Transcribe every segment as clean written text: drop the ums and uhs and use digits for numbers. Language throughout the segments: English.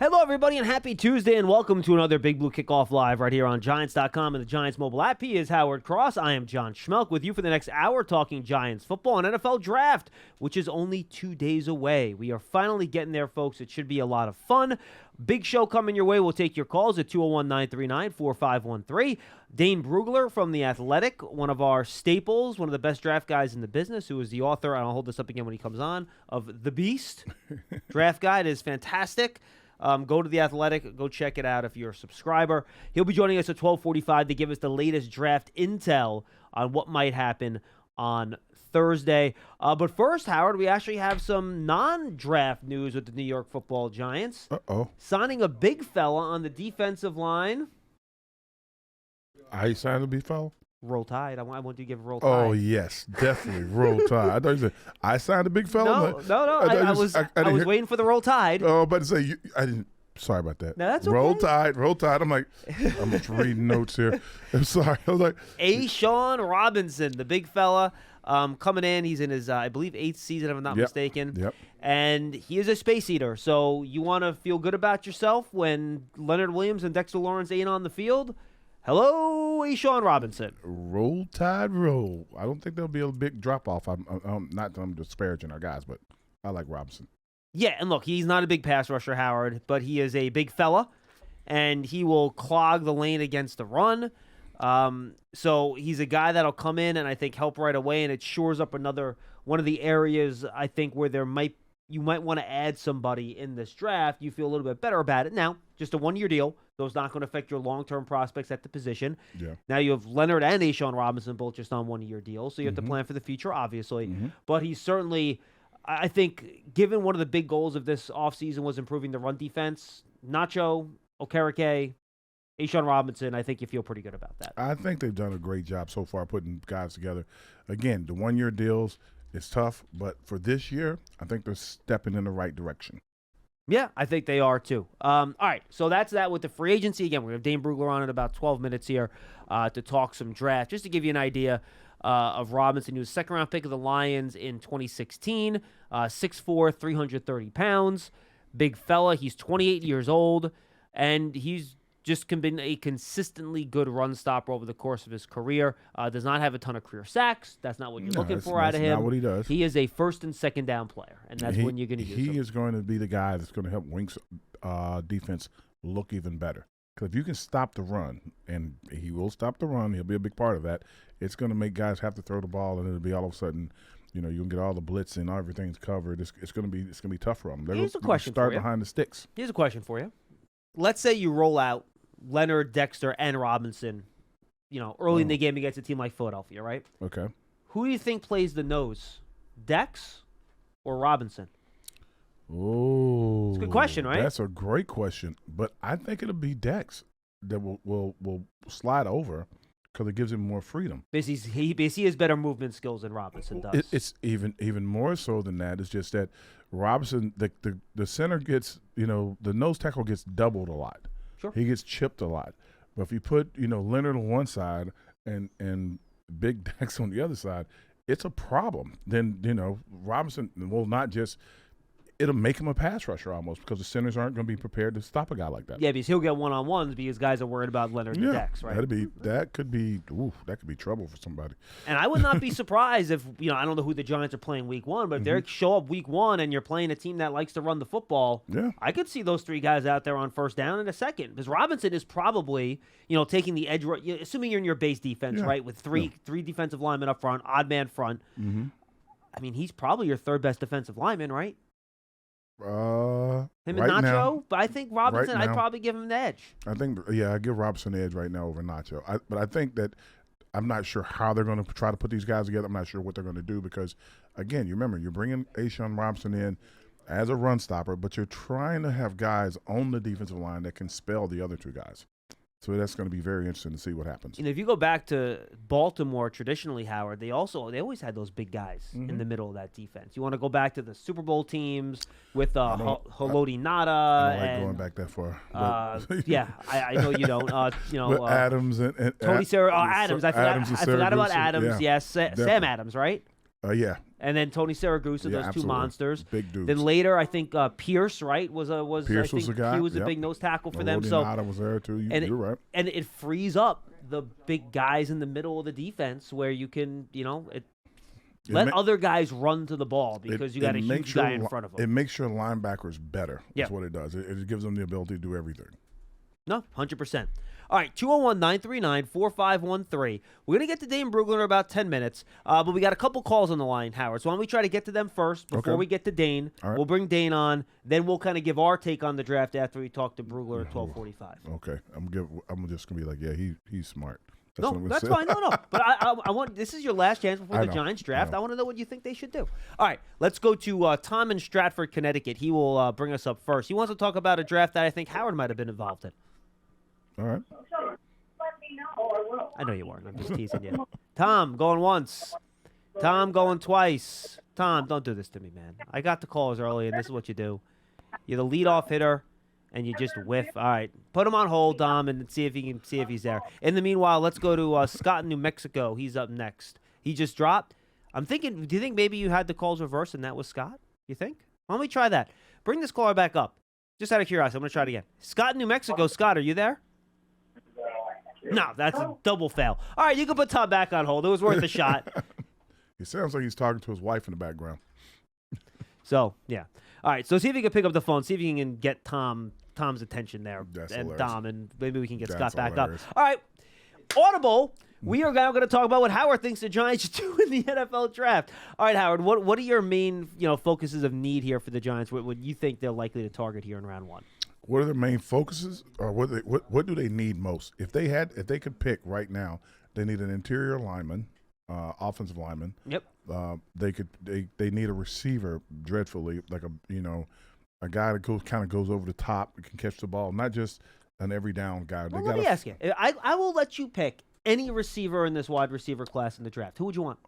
Hello, everybody, and happy Tuesday, and welcome to another Big Blue Kickoff Live right here on Giants.com and the Giants mobile app. He is Howard Cross. I am John Schmeelk with you for the next hour talking Giants football and NFL draft, which is only 2 days away. We are finally getting there, folks. It should be a lot of fun. Big show coming your way. We'll take your calls at 201-939-4513. Dane Brugler from The Athletic, one of our staples, one of the best draft guys in the business, who is the author, and I'll hold this up again when he comes on, of The Beast. Draft guide is fantastic. Go to The Athletic. Go check it out if you're a subscriber. He'll be joining us at 12:45 to give us the latest draft intel on what might happen on Thursday. But first, Howard, we actually have some non-draft news with the New York Football Giants. Signing a big fella on the defensive line. I signed a big fella? Roll Tide. I want you to give Roll Tide. Oh, yes, definitely. Roll Tide. I thought you said, I signed a big fella? No. I was waiting for the Roll Tide. Oh, but to say, I didn't. Sorry about that. No, that's okay. Roll Tide. I'm like, I'm just reading notes here. I'm sorry. I was like, Sean Robinson, the big fella, coming in. He's in his, I believe, 8th season, if I'm not mistaken. Yep. And he is a space eater. So you want to feel good about yourself when Leonard Williams and Dexter Lawrence ain't on the field? Hello, Sean Robinson. Roll Tide, roll. I don't think there'll be a big drop-off. I'm not that I'm disparaging our guys, but I like Robinson. Yeah, and look, he's not a big pass rusher, Howard, but he is a big fella, and he will clog the lane against the run. So he's a guy that'll come in and I think help right away, and it shores up one of the areas I think where you might want to add somebody in this draft. You feel a little bit better about it. Now, just a one-year deal, so it's not going to affect your long-term prospects at the position. Yeah. Now you have Leonard and Sean Robinson both just on one-year deals, so you have to plan for the future, obviously. But he's certainly, I think, given one of the big goals of this offseason was improving the run defense, Nacho, Okereke, Sean Robinson, I think you feel pretty good about that. I think they've done a great job so far putting guys together. Again, the one-year deals, it's tough, but for this year, I think they're stepping in the right direction. Yeah, I think they are too. All right, so that's that with the free agency. Again, we're going to have Dane Brugler on in about 12 minutes here to talk some draft. Just to give you an idea of Robinson, he was a second-round pick of the Lions in 2016, 6'4", 330 pounds, big fella. He's 28 years old, and he's just been a consistently good run stopper over the course of his career. Does not have a ton of career sacks. That's not what you're looking for out of him. That's not what he does. He is a first and second down player, and that's when you're going to use him. He is going to be the guy that's going to help Wink's defense look even better. Because if you can stop the run, and he will stop the run, he'll be a big part of that, it's going to make guys have to throw the ball, and it'll be all of a sudden, you can get all the blitz and everything's covered. It's going to be tough for them. Here's a question for you. Start behind the sticks. Here's a question for you. Let's say you roll out Leonard, Dexter, and Robinson, early in the game against a team like Philadelphia, right? Okay. Who do you think plays the nose, Dex or Robinson? Oh, it's a good question, right? That's a great question, but I think it'll be Dex that will slide over because it gives him more freedom. Because he has better movement skills than Robinson does. It's even more so than that. It's just that Robinson, the center gets, the nose tackle gets doubled a lot. Sure. He gets chipped a lot. But if you put, Leonard on one side and Big Dex on the other side, it's a problem. Then, Robinson will not just – it'll make him a pass rusher almost because the centers aren't going to be prepared to stop a guy like that. Yeah, because he'll get one-on-ones because guys are worried about Leonard and Dex, right? That could be trouble for somebody. And I would not be surprised if, I don't know who the Giants are playing week one, but if they show up week one and you're playing a team that likes to run the football, I could see those three guys out there on first down in a second. Because Robinson is probably, taking the edge, assuming you're in your base defense, right, with three defensive linemen up front, odd man front. I mean, he's probably your third best defensive lineman, right? Him and Nacho, now, but I think Robinson, I'd probably give him the edge. I think, I give Robinson the edge right now over Nacho. But I think that I'm not sure how they're going to try to put these guys together. I'm not sure what they're going to do because, again, you remember, you're bringing Sean Robinson in as a run stopper, but you're trying to have guys on the defensive line that can spell the other two guys. So that's going to be very interesting to see what happens. If you go back to Baltimore, traditionally, Howard, they always had those big guys in the middle of that defense. You want to go back to the Super Bowl teams with Haloti Nada. I don't like going back that far. I know you don't. Adams and Tony Sarah, Adams. I forgot about Adams. Adams. Yes, Sam Adams, right? Yeah. And then Tony Saragusa, those absolutely. two monsters. Big dudes. Then later, I think Pierce, right, was Pierce I was think the guy. He was a big nose tackle for them. So was there too. You're right. And it frees up the big guys in the middle of the defense where you can, let other guys run to the ball because you got a huge guy in front of them. It makes your linebackers better. Yeah. That's what it does. It gives them the ability to do everything. No, 100%. All right, 201-939-4513. We're going to get to Dane Brugler in about 10 minutes, but we got a couple calls on the line, Howard. So why don't we try to get to them first before we get to Dane. Right. We'll bring Dane on. Then we'll kind of give our take on the draft after we talk to Brugler at 12:45. Okay. I'm just going to be like, yeah, he's smart. That's fine. No. But I want this is your last chance before the Giants draft. I want to know what you think they should do. All right, let's go to Tom in Stratford, Connecticut. He will bring us up first. He wants to talk about a draft that I think Howard might have been involved in. All right. I know you weren't. I'm just teasing you. Tom, going once. Tom, going twice. Tom, don't do this to me, man. I got the calls early, and this is what you do. You're the leadoff hitter, and you just whiff. All right. Put him on hold, Dom, and see if he's there. In the meanwhile, let's go to Scott in New Mexico. He's up next. He just dropped. I'm thinking, do you think maybe you had the calls reversed and that was Scott? You think? Why don't we try that? Bring this caller back up. Just out of curiosity, I'm going to try it again. Scott in New Mexico. Scott, are you there? No, that's a double fail. All right, you can put Tom back on hold. It was worth a shot. It sounds like he's talking to his wife in the background. So, yeah. All right, so see if you can pick up the phone. See if you can get Tom's attention there. That's and hilarious. Dom, and maybe we can get Scott back hilarious. up. All right, Audible. We are now going to talk about what Howard thinks the Giants should do in the NFL draft. All right, Howard, what are your main focuses of need here for the Giants? What you think they're likely to target here in round one? What are their main focuses, or what do they need most? If they could pick right now, they need an interior lineman, offensive lineman. Yep. They need a receiver dreadfully, like a guy that goes over the top and can catch the ball, not just an every down guy. Well, let me ask you. I will let you pick any receiver in this wide receiver class in the draft. Who would you want?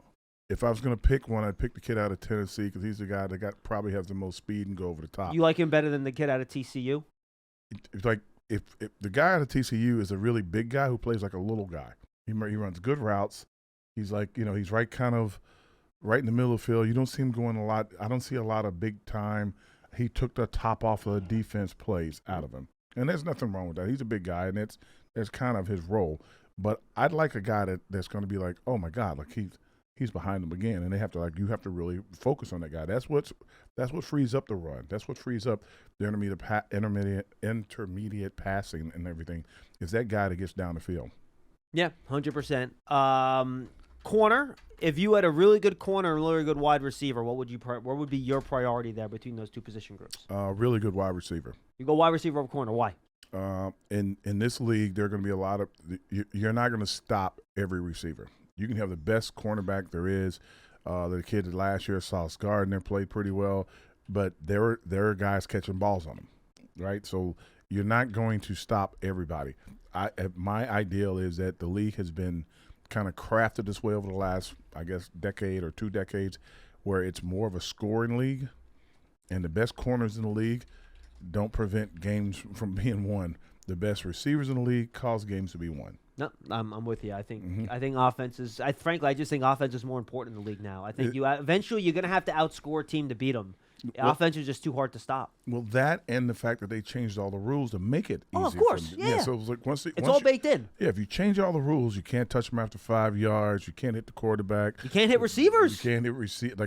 If I was going to pick one, I'd pick the kid out of Tennessee because he's the guy that probably has the most speed and go over the top. You like him better than the kid out of TCU? It's like if the guy out of TCU is a really big guy who plays like a little guy. He runs good routes. He's like, he's right in the middle of the field. You don't see him going a lot. I don't see a lot of big time. He took the top off of the defense plays out of him. And there's nothing wrong with that. He's a big guy, and that's kind of his role. But I'd like a guy that's going to be like, oh, my God, like he's behind them again. And they have to you have to really focus on that guy. That's what frees up the run. That's what frees up the intermediate passing and everything is that guy that gets down the field. Yeah, 100%. Corner, if you had a really good corner and a really good wide receiver, what would be your priority there between those two position groups? Really good wide receiver. You go wide receiver over corner. Why? In this league, there are going to be a lot of you're not going to stop every receiver. You can have the best cornerback there is. The kid that last year, Sauce Gardner, played pretty well, but there are guys catching balls on him, right? So you're not going to stop everybody. My ideal is that the league has been kind of crafted this way over the last, I guess, decade or 2 decades, where it's more of a scoring league, and the best corners in the league don't prevent games from being won. The best receivers in the league cause games to be won. No, I'm with you. I think offense is. Frankly, I just think offense is more important in the league now. I think eventually you're going to have to outscore a team to beat them. Offense is just too hard to stop. Well, that and the fact that they changed all the rules to make it easier. Oh, of course, yeah. So it was like it's all baked in. Yeah, if you change all the rules, you can't touch them after 5 yards. You can't hit the quarterback. You can't hit receivers. You can't hit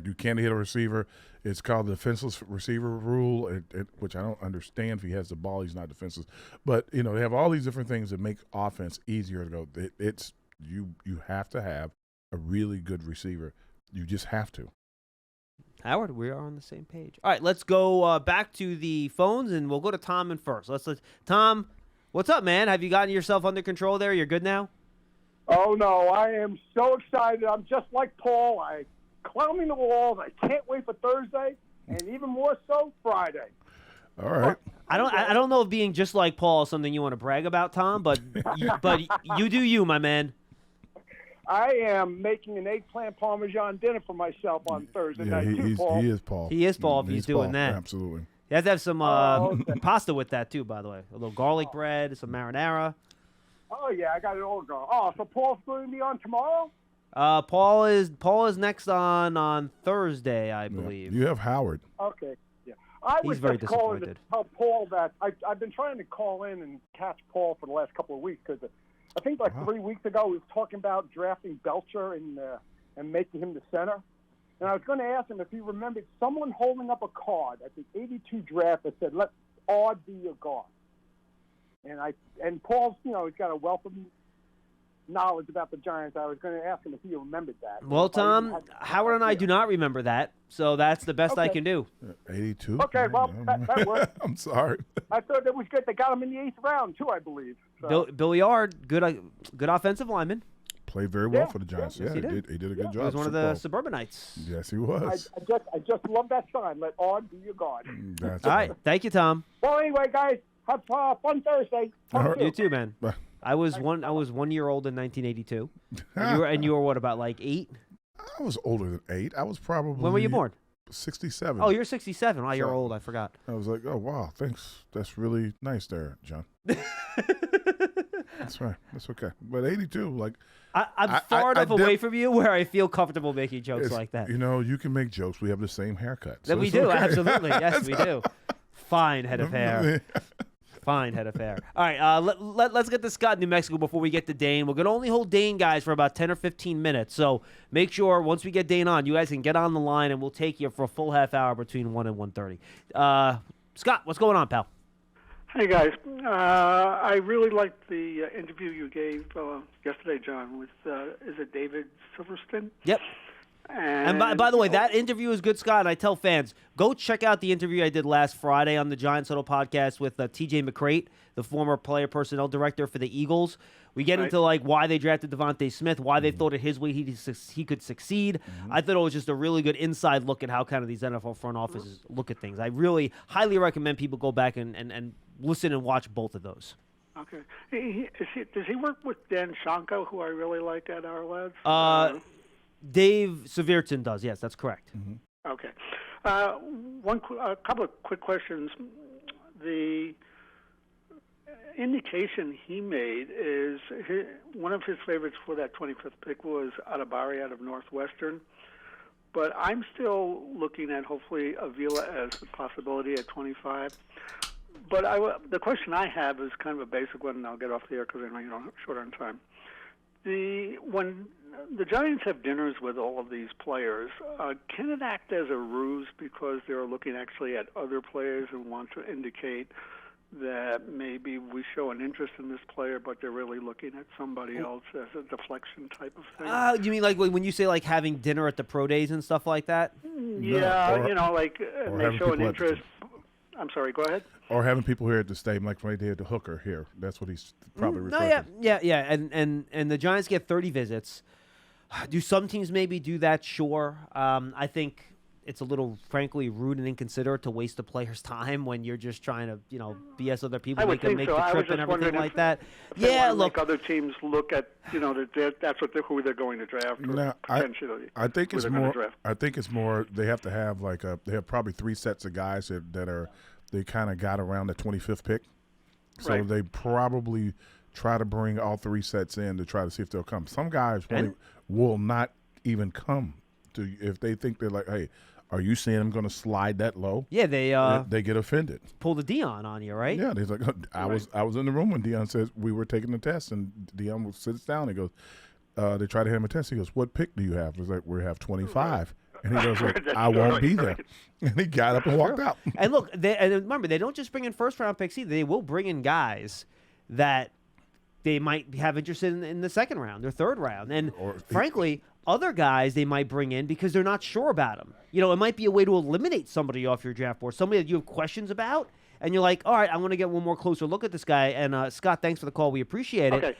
you can't hit a receiver. It's called the defenseless receiver rule, which I don't understand. If he has the ball, he's not defenseless. But they have all these different things that make offense easier to go. You have to have a really good receiver. You just have to. Howard, we are on the same page. All right, let's go back to the phones, and we'll go to Tom in first. Tom, what's up, man? Have you gotten yourself under control there? You're good now? Oh, no, I am so excited. I'm just like Paul. I'm climbing the walls. I can't wait for Thursday, and even more so, Friday. All right. I don't know if being just like Paul is something you want to brag about, Tom, but you do you, my man. I am making an eggplant parmesan dinner for myself on Thursday night, too, Paul. He is Paul. He is Paul if he's doing Paul. that. Absolutely. He has to have some pasta with that, too, by the way. A little garlic bread, some marinara. Oh, yeah, I got it all going. Oh, so Paul's going to be on tomorrow? Paul is next on Thursday, I believe. You have Howard. Okay. Yeah. I was He's very just calling to disappointed. tell Paul that I've been trying to call in and catch Paul for the last couple of weeks because I think like 3 weeks ago we was talking about drafting Belcher and making him the center. And I was going to ask him if he remembered someone holding up a card at the 82 draft that said, "Let Odd be your guard." And Paul's, he's got a wealth of knowledge about the Giants. I was going to ask him if he remembered that. Well, Tom, Howard and I do not remember that, so that's the best I can do. 82. Okay, well, that works. I'm sorry. I thought that was good. They got him in the 8th round, too, I believe. So. Billy Yard, good offensive lineman. Played very well Yeah, for the Giants. yes, he did. He did a good He job. was one of the suburbanites. Yes, he was. I just love that sign. Let Odd be your guard. That's All right, thank you, Tom. Well, anyway, guys, have fun Thursday. All right. You too, man. Bye. I was 1 year old in 1982, and you were what, about like 8? I was older than 8. I was probably. When were you born? 67. Oh, you're 67. Oh, you're So- old. I forgot. I was like, oh wow, thanks. That's really nice there, John. That's right. That's okay. But 82, like I'm far enough I away from you where I feel comfortable making jokes it's- like that. you can make jokes. We have the same haircut. That so we it's do, okay. absolutely. Yes, we do. Fine head of hair. Fine head of hair. All right, let's get to Scott, New Mexico, before we get to Dane. We're going to only hold Dane, guys, for about 10 or 15 minutes. So make sure once we get Dane on, you guys can get on the line, and we'll take you for a full half hour between 1 and 1:30. Scott, what's going on, pal? Hey, guys. I really liked the interview you gave yesterday, John, with, is it David Silverstein? Yep. And by the way, that interview is good, Scott. And I tell fans, go check out the interview I did last Friday on the Giants Huddle podcast with T.J. McCrate, the former player personnel director for the Eagles. We get into like why they drafted Devontae Smith, why they thought it his way he could succeed. I thought it was just a really good inside look at how kind of these NFL front offices look at things. I really highly recommend people go back and listen and watch both of those. Okay. Does he work with Dan Shanko, who I really like at our labs? Dave Severson does. Yes, that's correct. Okay. A couple of quick questions. The indication he made is one of his favorites for that 25th pick was Adabari out of Northwestern. But I'm still looking at hopefully Avila as a possibility at 25. But the question I have is kind of a basic one, and I'll get off the air because I know you're short on time. When the Giants have dinners with all of these players, can it act as a ruse because they're looking actually at other players and want to indicate that maybe we show an interest in this player, but they're really looking at somebody else as a deflection type of thing? You mean like when you say like having dinner at the pro days and stuff like that? Yeah, or they show an interest. I'm sorry, go ahead. Or having people here at the stadium, like when they did the hooker here. That's what he's probably referring to. Yeah. And the Giants get 30 visits. Do some teams maybe do that? Sure. I think it's a little, frankly, rude and inconsiderate to waste a player's time when you're just trying to, BS other people, make them make the trip and everything like that. Yeah, look. Other teams look at, that's who they're going to draft. Now, Potentially. I think it's more. I think it's more. They have to have they have probably 3 sets of guys that they kind of got around the 25th pick. So they probably try to bring all 3 sets in to try to see if they'll come. Some guys will not even come to if they think they're like, hey, are you saying I'm going to slide that low? Yeah, they get offended. Pull the Dion on you, right? Yeah, he's like, I was in the room when Dion says we were taking the test, and Dion sits down and goes, they try to hand him a test. He goes, what pick do you have? It's like, we have 25. And he goes, like, I won't be there. And he got up and walked out. And look, and remember, they don't just bring in first-round picks either. They will bring in guys that they might have interest in the second round or third round. And frankly, other guys they might bring in because they're not sure about them. It might be a way to eliminate somebody off your draft board, somebody that you have questions about, and you're like, all right, I want to get one more closer look at this guy. And Scott, thanks for the call. We appreciate it. Okay.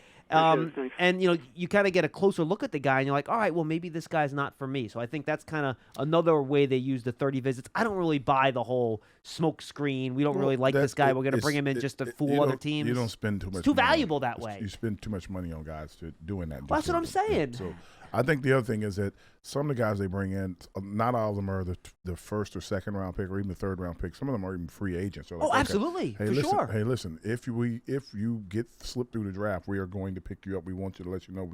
And you kind of get a closer look at the guy, and you're like, all right, well, maybe this guy's not for me. So I think that's kind of another way they use the 30 visits. I don't really buy the whole smoke screen. We don't really like this guy. We're going to bring him in just to fool other teams. You don't spend too much. It's too money valuable that way. You spend too much money on guys doing that. Well, that's what I'm saying. So I think the other thing is that some of the guys they bring in, not all of them are the first or second round pick or even the third round pick. Some of them are even free agents. Like, absolutely, hey, for sure. Hey, listen, if you get slipped through the draft, we are going to pick you up. We want you to let you know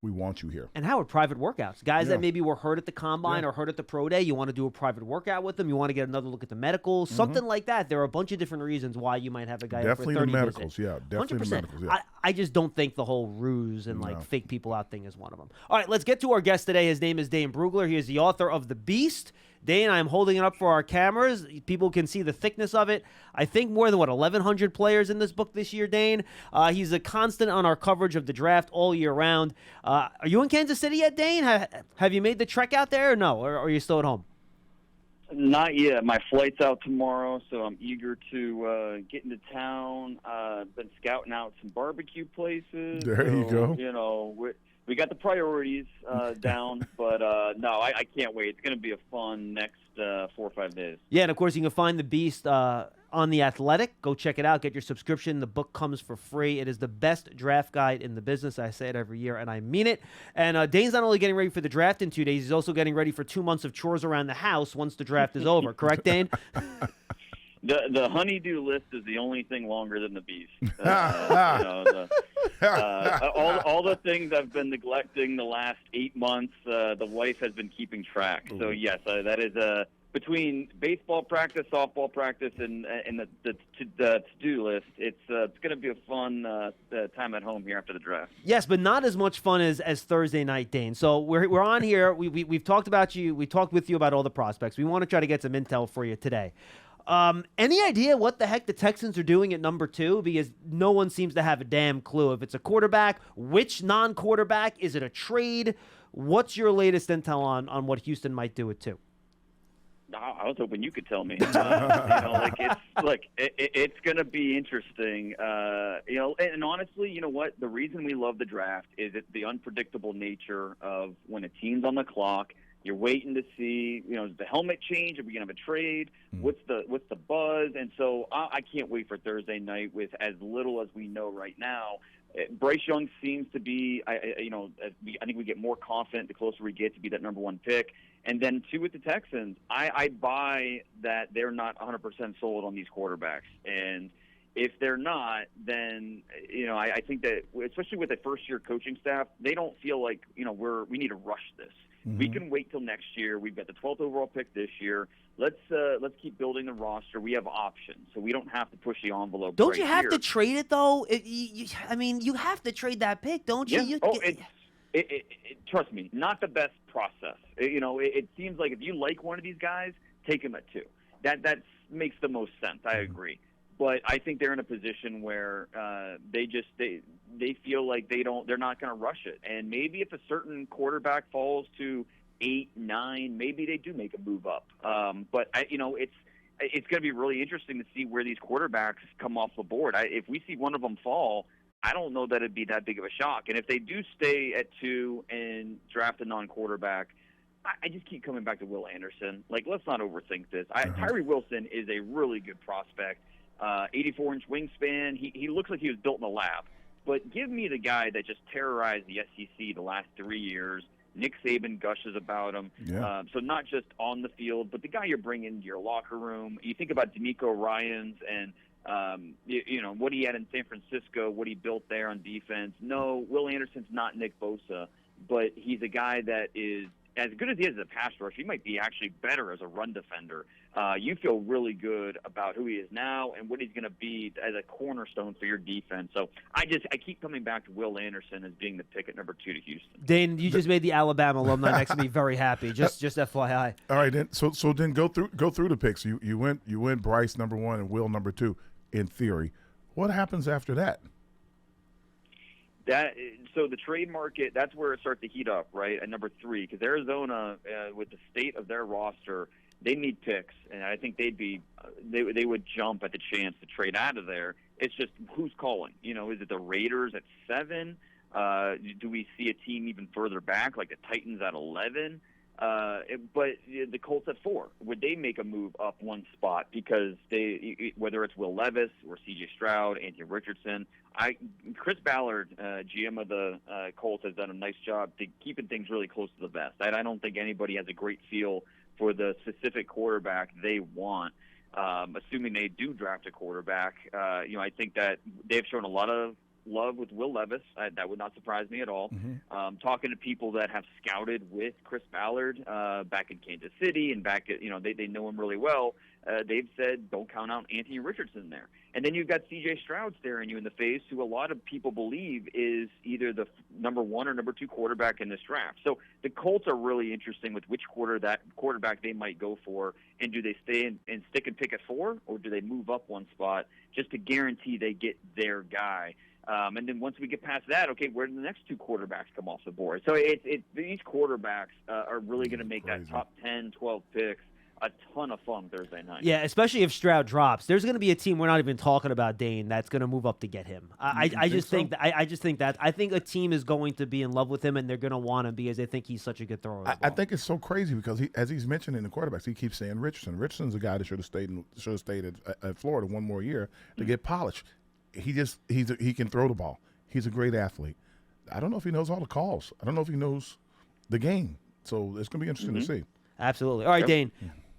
we want you here. And Howard, private workouts. Guys Yeah. that maybe were hurt at the combine or hurt at the pro day, you want to do a private workout with them. You want to get another look at the medicals, something like that. There are a bunch of different reasons why you might have a guy Definitely up for a 30 the medicals, visit. yeah. Definitely 100%. the medicals, yeah. I just don't think the whole ruse and fake people out thing is one of them. All right, let's get to our guest today. His name is Dane Brugler. He is the author of The Beast. Dane, I'm holding it up for our cameras. People can see the thickness of it. I think more than, 1,100 players in this book this year, Dane. He's a constant on our coverage of the draft all year round. Are you in Kansas City yet, Dane? Have you made the trek out there or no? Or are you still at home? Not yet. My flight's out tomorrow, so I'm eager to get into town. Been scouting out some barbecue places. There you go. You know, we got the priorities down, but no, I can't wait. It's going to be a fun next 4 or 5 days. Yeah, and of course you can find The Beast on The Athletic. Go check it out. Get your subscription. The book comes for free. It is the best draft guide in the business. I say it every year, and I mean it. And Dane's not only getting ready for the draft in 2 days, he's also getting ready for 2 months of chores around the house once the draft is over. Correct, Dane? The honeydew list is the only thing longer than the beast. All the things I've been neglecting the last 8 months, the wife has been keeping track. So yes, that is between baseball practice, softball practice, and the to-do list. It's going to be a fun time at home here after the draft. Yes, but not as much fun as Thursday night, Dane. So we're on here. We've talked about you. We talked with you about all the prospects. We want to try to get some intel for you today. Any idea what the heck the Texans are doing at number 2? Because no one seems to have a damn clue. If it's a quarterback, which non-quarterback? Is it a trade? What's your latest intel on what Houston might do at 2? I was hoping you could tell me. It's going to be interesting. And honestly, you know what? The reason we love the draft is it's the unpredictable nature of when a team's on the clock. You're waiting to see, is the helmet change? Are we going to have a trade? What's the buzz? And so I can't wait for Thursday night with as little as we know right now. Bryce Young seems to be, I think we get more confident the closer we get to be that number 1 pick. And then 2 with the Texans, I buy that they're not 100% sold on these quarterbacks. And if they're not, then, I think that, especially with a first-year coaching staff, they don't feel like, we need to rush this. Mm-hmm. We can wait till next year. We've got the 12th overall pick this year. Let's keep building the roster. We have options, so we don't have to push the envelope. Don't you have to trade it though? You have to trade that pick, don't you? Yeah. Trust me, not the best process. It seems like if you like one of these guys, take him at 2. That makes the most sense. I agree. But I think they're in a position where they feel like they're not going to rush it. And maybe if a certain quarterback falls to 8, 9, maybe they do make a move up. But it's going to be really interesting to see where these quarterbacks come off the board. If we see one of them fall, I don't know that it'd be that big of a shock. And if they do stay at 2 and draft a non-quarterback, I just keep coming back to Will Anderson. Let's not overthink this. Tyree Wilson is a really good prospect. 84-inch wingspan. He looks like he was built in a lab. But give me the guy that just terrorized the SEC the last 3 years. Nick Saban gushes about him. Yeah. So not just on the field, but the guy you're bringing into your locker room. You think about D'Amico Ryans and what he had in San Francisco, what he built there on defense. No, Will Anderson's not Nick Bosa, but he's a guy that is as good as he is as a pass rusher. He might be actually better as a run defender. You feel really good about who he is now and what he's going to be as a cornerstone for your defense. So I keep coming back to Will Anderson as being the pick at number 2 to Houston. Dane, you just made the Alabama alumni next to me very happy. Just FYI. All right, then. So then go through the picks. You went Bryce number 1 and Will number 2. In theory, what happens after that? So the trade market, that's where it starts to heat up, right, at number 3, because Arizona, with the state of their roster, they need picks, and I think they would jump at the chance to trade out of there. It's just who's calling. Is it the Raiders at 7? Do we see a team even further back, like the Titans at 11? But the Colts at 4, would they make a move up one spot because whether it's Will Levis or C.J. Stroud, Anthony Richardson, Chris Ballard, GM of the Colts, has done a nice job to keeping things really close to the vest. I don't think anybody has a great feel for the specific quarterback they want. Assuming they do draft a quarterback, I think that they've shown a lot of love with Will Levis. That would not surprise me at all. Mm-hmm. Talking to people that have scouted with Chris Ballard back in Kansas City and back at, they know him really well. They've said don't count out Anthony Richardson there. And then you've got C.J. Stroud staring you in the face, who a lot of people believe is either the number 1 or number 2 quarterback in this draft. So the Colts are really interesting with which quarterback they might go for, and do they stay and stick and pick at 4, or do they move up one spot just to guarantee they get their guy? And then once we get past that, okay, where do the next 2 quarterbacks come off the board? So these quarterbacks are really going to make that top 10, 12 picks a ton of fun Thursday night. Yeah, especially if Stroud drops. There's going to be a team we're not even talking about, Dane, that's going to move up to get him. I just think a team is going to be in love with him, and they're going to want him because they think he's such a good thrower. I think it's so crazy because as he's mentioned in the quarterbacks, he keeps saying Richardson. Richardson's a guy that should have stayed at Florida one more year to get polished. He can throw the ball. He's a great athlete. I don't know if he knows all the calls. I don't know if he knows the game. So it's going to be interesting to see. Absolutely. All right, Dane.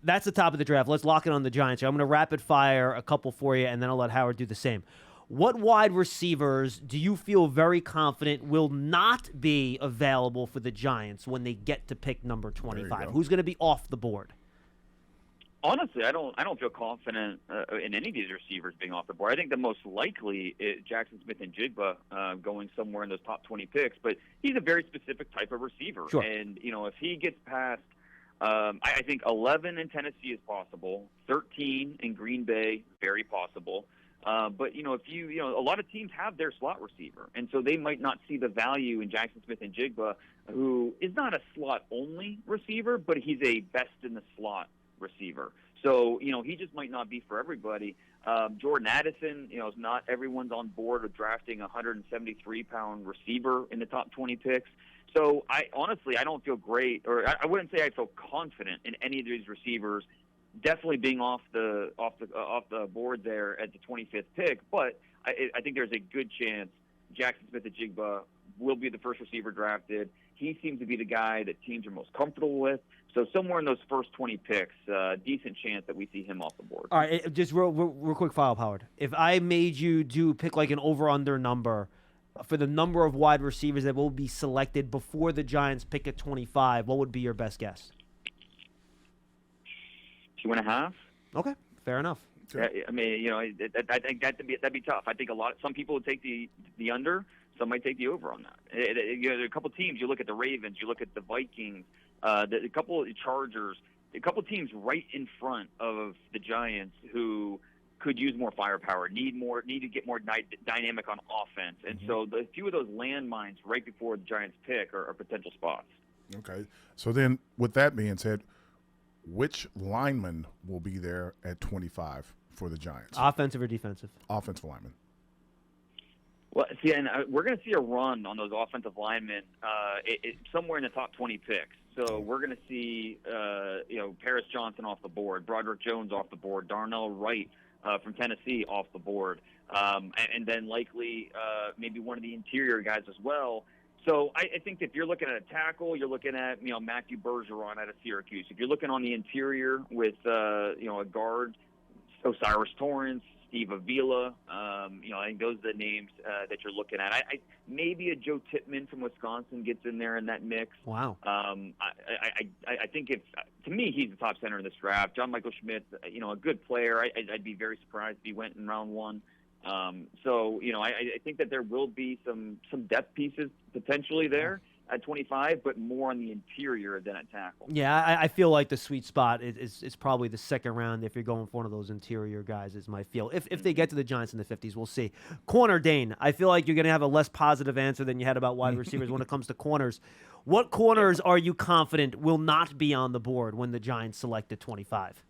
That's the top of the draft. Let's lock it on the Giants here. I'm going to rapid fire a couple for you, and then I'll let Howard do the same. What wide receivers do you feel very confident will not be available for the Giants when they get to pick number 25? Who's going to be off the board? Honestly, I don't feel confident in any of these receivers being off the board. I think the most likely is Jackson Smith and Jigba going somewhere in those top 20 picks, but he's a very specific type of receiver. Sure. And, if he gets past I think 11 in Tennessee is possible. 13 in Green Bay, very possible. But, if a lot of teams have their slot receiver, and so they might not see the value in Jackson Smith and Jigba, who is not a slot-only receiver, but he's a best-in-the-slot receiver. So, he just might not be for everybody. Jordan Addison, not everyone's on board with drafting a 173-pound receiver in the top 20 picks. So I don't feel great, or I wouldn't say I feel confident in any of these receivers definitely being off the board there at the 25th pick. But I think there's a good chance Jackson Smith-Njigba will be the first receiver drafted. He seems to be the guy that teams are most comfortable with. So somewhere in those first 20 picks, decent chance that we see him off the board. All right, just real quick follow-up, Howard. If I made you pick like an over-under number for the number of wide receivers that will be selected before the Giants pick at 25, what would be your best guess? 2.5. Okay, fair enough. I mean, I think that'd be tough. I think some people would take the under, some might take the over on that. There are a couple teams. You look at the Ravens, you look at the Vikings, a couple of the Chargers, a couple teams right in front of the Giants who could use more firepower, need to get more dynamic on offense. And so a few of those landmines right before the Giants pick are potential spots. Okay. So then with that being said, which lineman will be there at 25 for the Giants? Offensive or defensive? Offensive lineman. Well, see, and we're going to see a run on those offensive linemen somewhere in the top 20 picks. So we're going to see, Paris Johnson off the board, Broderick Jones off the board, Darnell Wright from Tennessee off the board, and then likely maybe one of the interior guys as well. So I think if you're looking at a tackle, you're looking at Matthew Bergeron out of Syracuse. If you're looking on the interior with a guard, Osiris Torrance, Steve Avila, I think those are the names that you're looking at. Maybe a Joe Tippmann from Wisconsin gets in there in that mix. Wow. I think to me he's the top center in this draft. John Michael Schmidt, a good player. I'd be very surprised if he went in round one. I think that there will be some depth pieces potentially there at 25, but more on the interior than at tackle. Yeah, I feel like the sweet spot is probably the second round if you're going for one of those interior guys is my feel. If they get to the Giants in the 50s, we'll see. Corner, Dane, I feel like you're going to have a less positive answer than you had about wide receivers when it comes to corners. What corners are you confident will not be on the board when the Giants select at 25?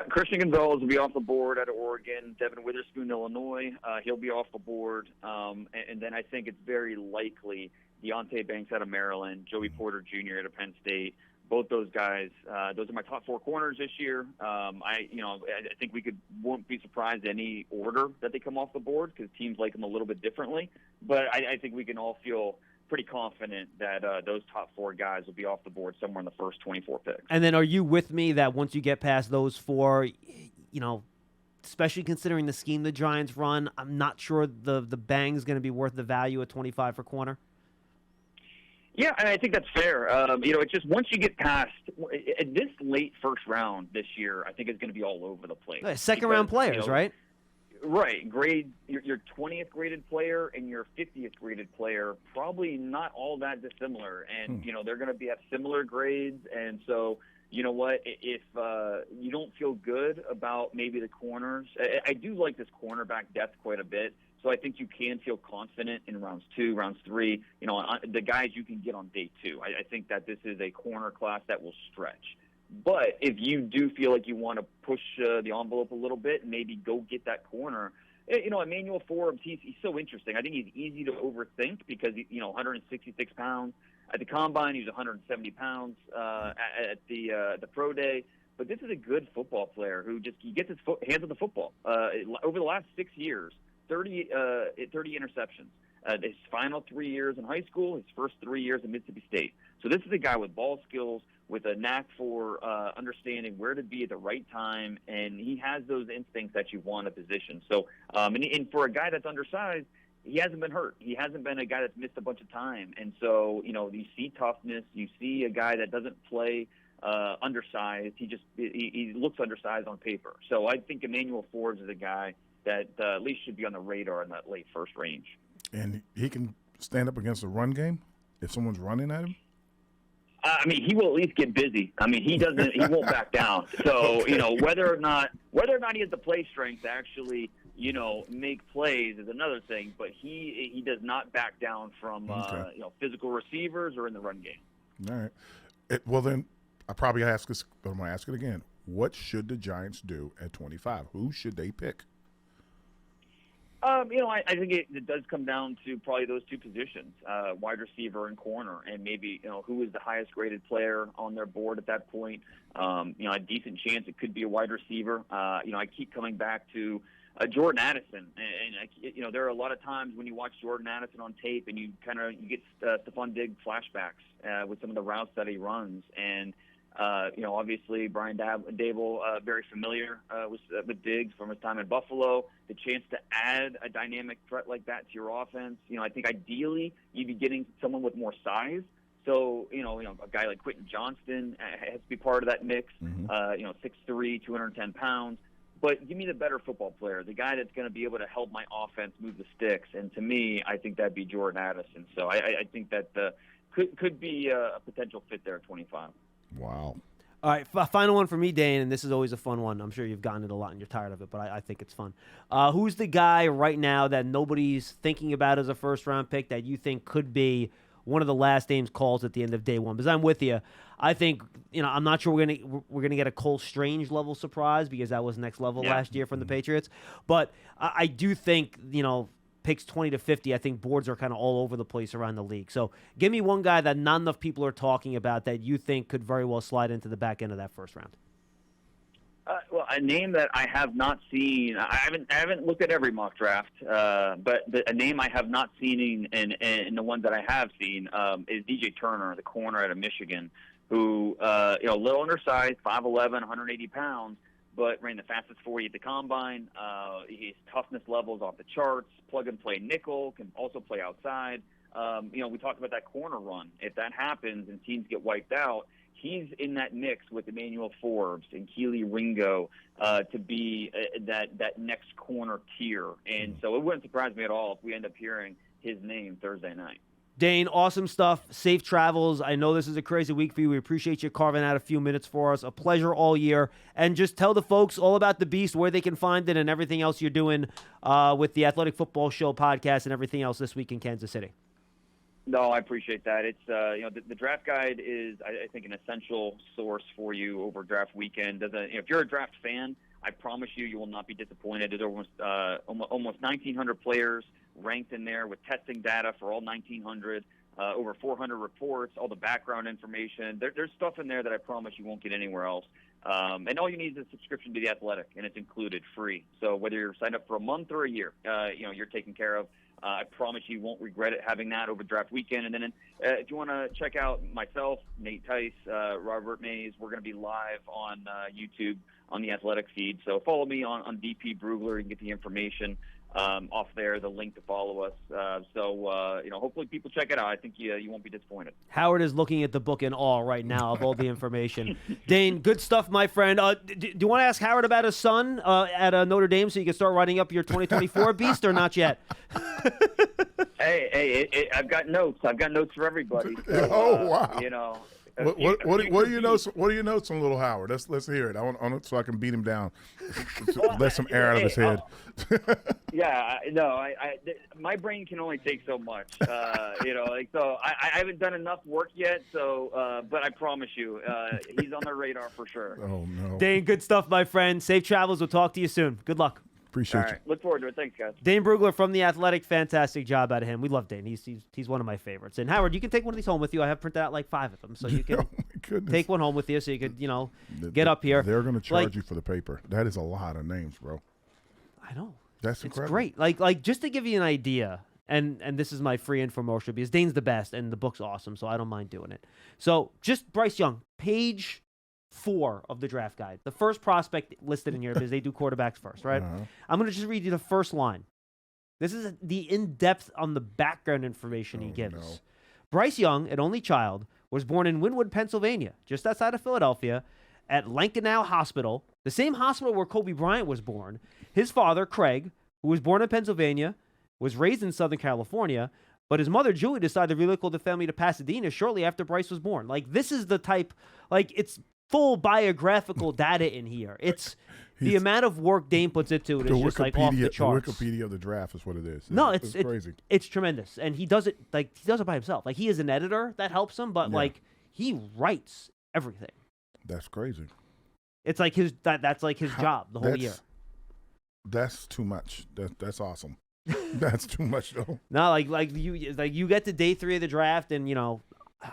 Christian Gonzalez will be off the board out of Oregon. Devin Witherspoon, Illinois, he'll be off the board. And then I think it's very likely Deontay Banks out of Maryland, Joey Porter Jr. out of Penn State. Both those guys, those are my top four corners this year. I think won't be surprised any order that they come off the board because teams like them a little bit differently. But I think we can all feel pretty confident that those top four guys will be off the board somewhere in the first 24 picks. And then are you with me that once you get past those four, especially considering the scheme the Giants run. I'm not sure the bang's going to be worth the value at 25 for corner. Yeah, and I think that's fair. It's just once you get past this late first round this year, I think it's going to be all over the place. Second-round players, right? Right. Grade your 20th graded player and your 50th graded player, probably not all that dissimilar. And, they're going to have similar grades. And so, you know what, if you don't feel good about maybe the corners, I do like this cornerback depth quite a bit. So I think you can feel confident in rounds 2, rounds 3, the guys you can get on day 2. I think that this is a corner class that will stretch. But if you do feel like you want to push the envelope a little bit and maybe go get that corner, Emmanuel Forbes, he's so interesting. I think he's easy to overthink because, 166 pounds. At the combine, he was 170 pounds at the pro day. But this is a good football player who he gets his hands on the football. Over the last 6 years, 30 interceptions. His final 3 years in high school, his first 3 years in Mississippi State. So this is a guy with ball skills, with a knack for understanding where to be at the right time, and he has those instincts that you want a position. So, and for a guy that's undersized, he hasn't been hurt. He hasn't been a guy that's missed a bunch of time. And so, you see toughness. You see a guy that doesn't play undersized. He looks undersized on paper. So I think Emmanuel Forbes is a guy that at least should be on the radar in that late first range. And he can stand up against the run game if someone's running at him? He will at least get busy. He won't back down. So, Okay. whether or not he has the play strength to actually, make plays is another thing, but he does not back down from, physical receivers or in the run game. All right. Well, then I probably ask this, but I'm going to ask it again. What should the Giants do at 25? Who should they pick? I think it does come down to probably those two positions, wide receiver and corner, and maybe, who is the highest graded player on their board at that point. A decent chance it could be a wide receiver. I keep coming back to Jordan Addison, and there are a lot of times when you watch Jordan Addison on tape and you get Stephon Diggs flashbacks with some of the routes that he runs, and obviously Brian Dable, very familiar with Diggs from his time in Buffalo. The chance to add a dynamic threat like that to your offense, I think ideally you'd be getting someone with more size. So, a guy like Quentin Johnston has to be part of that mix, 6'3", 210 pounds. But give me the better football player, the guy that's going to be able to help my offense move the sticks. And to me, I think that'd be Jordan Addison. So I think that could be a potential fit there at 25. Wow. All right, final one for me, Dane, and this is always a fun one. I'm sure you've gotten it a lot and you're tired of it, but I think it's fun. Who's the guy right now that nobody's thinking about as a first-round pick that you think could be one of the last names calls at the end of day one? Because I'm with you. I think, I'm not sure we're gonna get a Cole Strange level surprise because that was next level last year from the Patriots. But I do think, picks 20 to 50, I think boards are kind of all over the place around the league. So give me one guy that not enough people are talking about that you think could very well slide into the back end of that first round. Well, a name that I have not seen, I haven't looked at every mock draft, but a name I have not seen and the one that I have seen is DJ Turner, the corner out of Michigan, who, a little undersized, 5'11", 180 pounds, but ran the fastest 40 at the combine. His toughness levels off the charts, plug-and-play nickel, can also play outside. We talked about that corner run. If that happens and teams get wiped out, he's in that mix with Emmanuel Forbes and Keely Ringo to be that next corner tier. And so it wouldn't surprise me at all if we end up hearing his name Thursday night. Dane, awesome stuff. Safe travels. I know this is a crazy week for you. We appreciate you carving out a few minutes for us. A pleasure all year. And just tell the folks all about the Beast, where they can find it, and everything else you're doing with the Athletic Football Show podcast and everything else this week in Kansas City. No, I appreciate that. It's the draft guide is, I think, an essential source for you over draft weekend. If you're a draft fan, I promise you will not be disappointed. There's almost 1,900 players ranked in there with testing data for all 1,900, over 400 reports, all the background information. There's stuff in there that I promise you won't get anywhere else. And all you need is a subscription to The Athletic, and it's included free. So whether you're signed up for a month or a year, you're taken care of. I promise you won't regret it having that over draft weekend. And then if you want to check out myself, Nate Tice, Robert Mays, we're going to be live on YouTube on The Athletic feed. So follow me on DP Brugler. You can get the information off there, the link to follow us. Hopefully people check it out. I think you won't be disappointed. Howard is looking at the book in awe right now of all the information. Dane, good stuff, my friend. Do you want to ask Howard about his son at Notre Dame so you can start writing up your 2024 beast, or not yet? Hey, I've got notes. I've got notes for everybody. Oh, wow. What do you know? Few- What do you know, some little Howard? Let's hear it. I want so I can beat him down. Let some air out of his head. My brain can only take so much. So I haven't done enough work yet. So, but I promise you, he's on the radar for sure. Oh no, Dane, good stuff, my friend. Safe travels. We'll talk to you soon. Good luck. appreciate All right. Look forward to it. Thanks, guys. Dane Brugler from The Athletic, fantastic job out of him. We love Dane. He's one of my favorites. And Howard, you can take one of these home with you. I have printed out like 5 of them, so you can Oh my goodness. take one home with you, so you could get up here. They're going to charge Like- you for the paper. That is a lot of names, bro. I know. That's It's incredible. great. Like just to give you an idea, and this is my free infomercial because Dane's the best and the book's awesome, so I don't mind doing it. So just Bryce Young, page 4 of the draft guide. The first prospect listed in here because they do quarterbacks first, right? Uh-huh. I'm going to just read you the first line. This is the in-depth on the background information he Oh, gives. no. Bryce Young, an only child, was born in Wynwood, Pennsylvania, just outside of Philadelphia, at Lankenau Hospital, the same hospital where Kobe Bryant was born. His father, Craig, who was born in Pennsylvania, was raised in Southern California, but his mother, Julie, decided to relocate the family to Pasadena shortly after Bryce was born. Like, this is the type, it's full biographical data in here. It's the He's- amount of work Dane puts into it is just like off the charts. The Wikipedia of the draft is what it is. No, it's crazy. It's tremendous, and he does it by himself. Like, he is an editor that helps him, but Yeah. he writes everything. That's crazy. It's like that's like his job the whole year. That's too much. That's awesome. That's too much though. No, you get to day 3 of the draft, and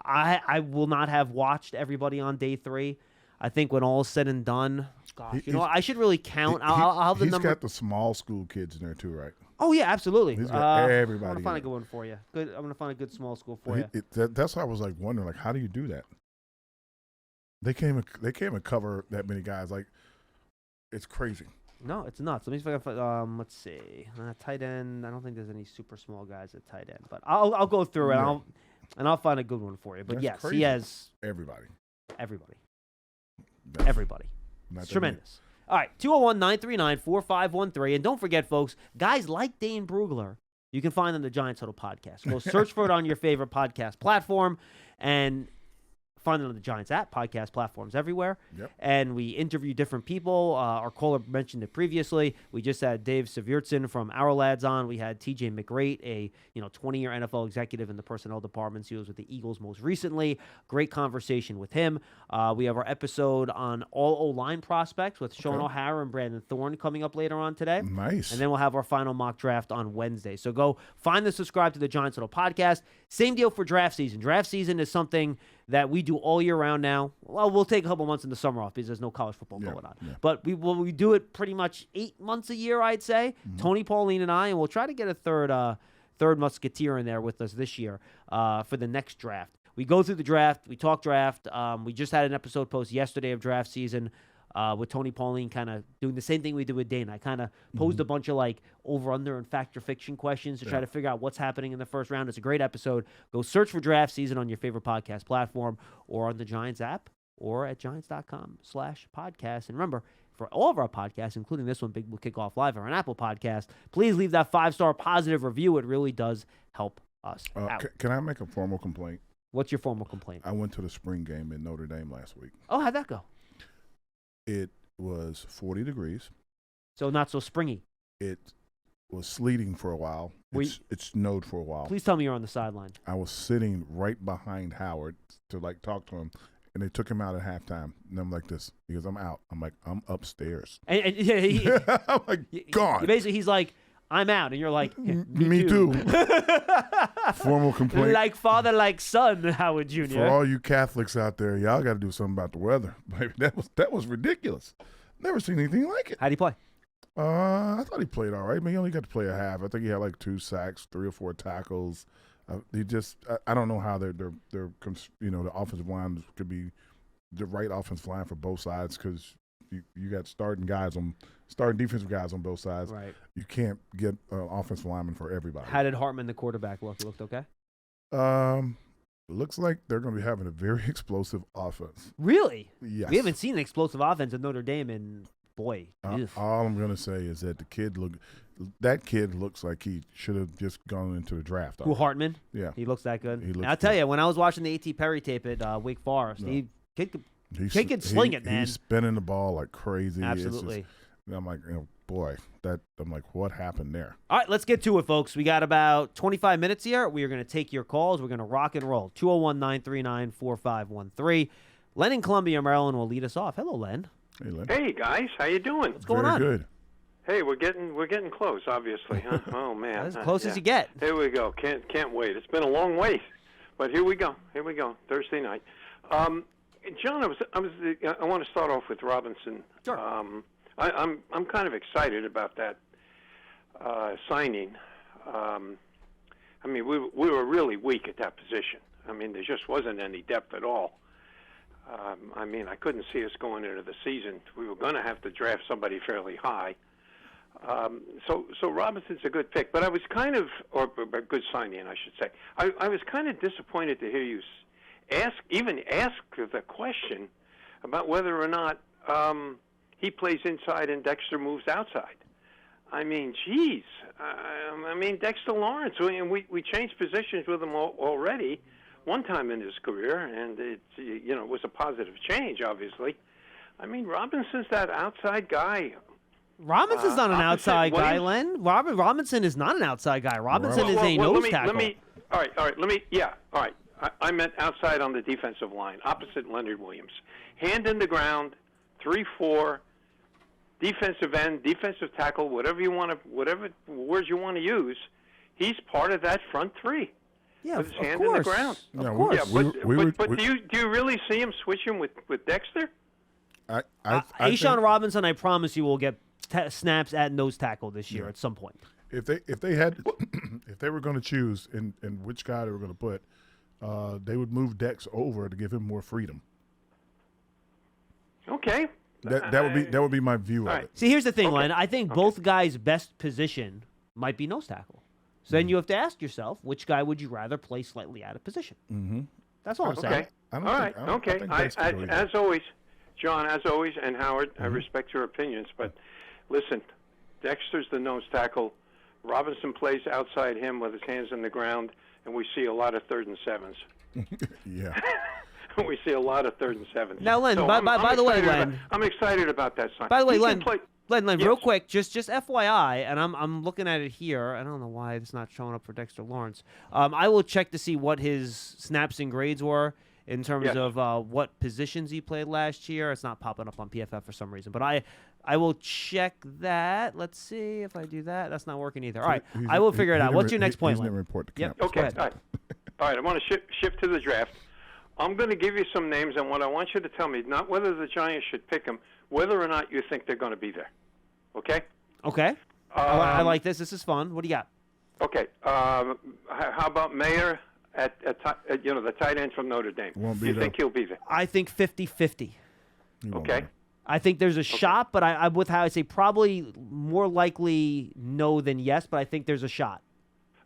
I will not have watched everybody on day 3. I think when all is said and done, gosh, I should really count. I'll have the He's number. got the small school kids in there too, right? Oh yeah, absolutely. He's got I'm everybody gonna in find a it. good one for you. Good. I'm gonna find a good small school for you. That's why I was wondering, how do you do that? They can't even cover that many guys. It's crazy. No, it's nuts. Let me see if I can find, let's see. Tight end. I don't think there's any super small guys at tight end, but I'll go through it No. and I'll find a good one for you. But That's yes, crazy. he has Everybody. everybody. That's Everybody. not It's that many. tremendous. All right, 201-939-4513. And don't forget, folks, guys like Dane Brugler, you can find on the Giants Huddle podcast. Go search for it on your favorite podcast platform and find it on the Giants app, podcast platforms everywhere. Yep. And we interview different people. Our caller mentioned it previously. We just had Dave Severtson from Our Lads on. We had TJ McGrate, a 20-year NFL executive in the personnel departments. He was with the Eagles most recently. Great conversation with him. We have our episode on all O-line prospects with Sean Okay. O'Hara and Brandon Thorne coming up later on today. Nice. And then we'll have our final mock draft on Wednesday. So go find and subscribe to the Giants Huddle podcast. Same deal for draft season. Draft season is something that we do all year round now. Well, we'll take a couple months in the summer off because there's no college football Yeah, going on. yeah. But we do it pretty much 8 months a year, I'd say. Mm-hmm. Tony, Pauline, and I, and we'll try to get a third musketeer in there with us this year for the next draft. We go through the draft. We talk draft. We just had an episode post yesterday of draft season with Tony Pauline kind of doing the same thing we did with Dane. I kind of posed a bunch of over-under and factor fiction questions to try to figure out what's happening in the first round. It's a great episode. Go search for draft season on your favorite podcast platform or on the Giants app or at giants.com/podcast. And remember, for all of our podcasts, including this one, Big Blue Kickoff Live, or an Apple podcast, please leave that 5-star positive review. It really does help us out. Can I make a formal complaint? What's your formal complaint? I went to the spring game in Notre Dame last week. Oh, how'd that go? It was 40 degrees. So not so springy. It was sleeting for a while. It snowed for a while. Please tell me you're on the sideline. I was sitting right behind Howard to talk to him, and they took him out at halftime. And I'm like this because I'm out. I'm like, I'm upstairs. And yeah, I'm like, gone. Basically, he's like, I'm out. And you're like, Me too. Formal complaint. Like father, like son, Howard Jr. For all you Catholics out there, y'all got to do something about the weather. Baby, that was ridiculous. Never seen anything like it. How'd he play? I thought he played all right. But he only got to play a half. I think he had like 2 sacks, 3 or 4 tackles. I don't know how they're the offensive line could be the right offensive line for both sides, because you got starting defensive guys on both sides. Right. You can't get an offensive lineman for everybody. How did Hartman, the quarterback, look? He looked okay? Looks like they're going to be having a very explosive offense. Really? Yes. We haven't seen an explosive offense at Notre Dame in, boy. All I'm going to say is that that kid looks like he should have just gone into the draft. Who, Hartman? Yeah. He looks that good. And I'll tell you, when I was watching the A.T. Perry tape at Wake Forest, he could sling it, man. He's spinning the ball like crazy. Absolutely. I'm like, boy, I'm like, what happened there? All right, let's get to it, folks. We got about 25 minutes here. We are going to take your calls. We're going to rock and roll. 201-939-4513. Len in Columbia, Maryland will lead us off. Hello, Len. Hey, Len. Hey guys, how you doing? What's going Very on? Good. Hey, we're getting close, obviously, huh? Oh man, As close as you get. Here we go. Can't wait. It's been a long wait, but here we go. Thursday night. John, I want to start off with Robinson. Sure. I'm kind of excited about that signing. I mean, we were really weak at that position. I mean, there just wasn't any depth at all. I mean, I couldn't see us going into the season. We were going to have to draft somebody fairly high. So Robinson's a good pick, but I was kind of, or a good signing, I should say. I was kind of disappointed to hear you ask the question about whether or not he plays inside and Dexter moves outside. I mean, geez. I mean, Dexter Lawrence, we changed positions with him already one time in his career, and it was a positive change, obviously. I mean, Robinson's that outside guy. Robinson's not an outside guy, Williams. Len. Robinson is not an outside guy. Robinson is a nose tackle. All right. I meant outside on the defensive line, opposite Leonard Williams. Hand in the ground, 3-4, defensive end, defensive tackle, whatever words you want to use. He's part of that front three. Yeah, with his of hand course. in the ground. Of course. Yeah, but do you really see him switching with Dexter? A'Shawn Robinson, I promise you, will get snaps at nose tackle this year at some point. If they had if they were going to choose in which guy they were going to put, they would move Dex over to give him more freedom. Okay. That would be my view of it. See, here's the thing, Len. I think both guys' best position might be nose tackle. So then you have to ask yourself, which guy would you rather play slightly out of position? Mm-hmm. That's all I'm saying. As always, John, and Howard, I respect your opinions, but listen, Dexter's the nose tackle. Robinson plays outside him with his hands in the ground, and we see a lot of 3rd and 7s. Yeah. We see a lot of 3rd and 7s. Now, Len, so by the way, Len. I'm excited about that sign. By the way, Len, Yes. real quick, just FYI, and I'm looking at it here. I don't know why it's not showing up for Dexter Lawrence. I will check to see what his snaps and grades were in terms of what positions he played last year. It's not popping up on PFF for some reason, but I will check that. Let's see if I do that. That's not working either. All right, I will figure it out. What's your next point, Len? Report to camp. Yep. Okay. All right. I want to shift to the draft. I'm going to give you some names, and what I want you to tell me, not whether the Giants should pick them, whether or not you think they're going to be there. Okay? Okay. I like this. This is fun. What do you got? Okay. How about Mayer at the tight end from Notre Dame? You think he'll be there? I think 50-50. Okay. I think there's a shot, but I with how I say probably more likely no than yes, but I think there's a shot.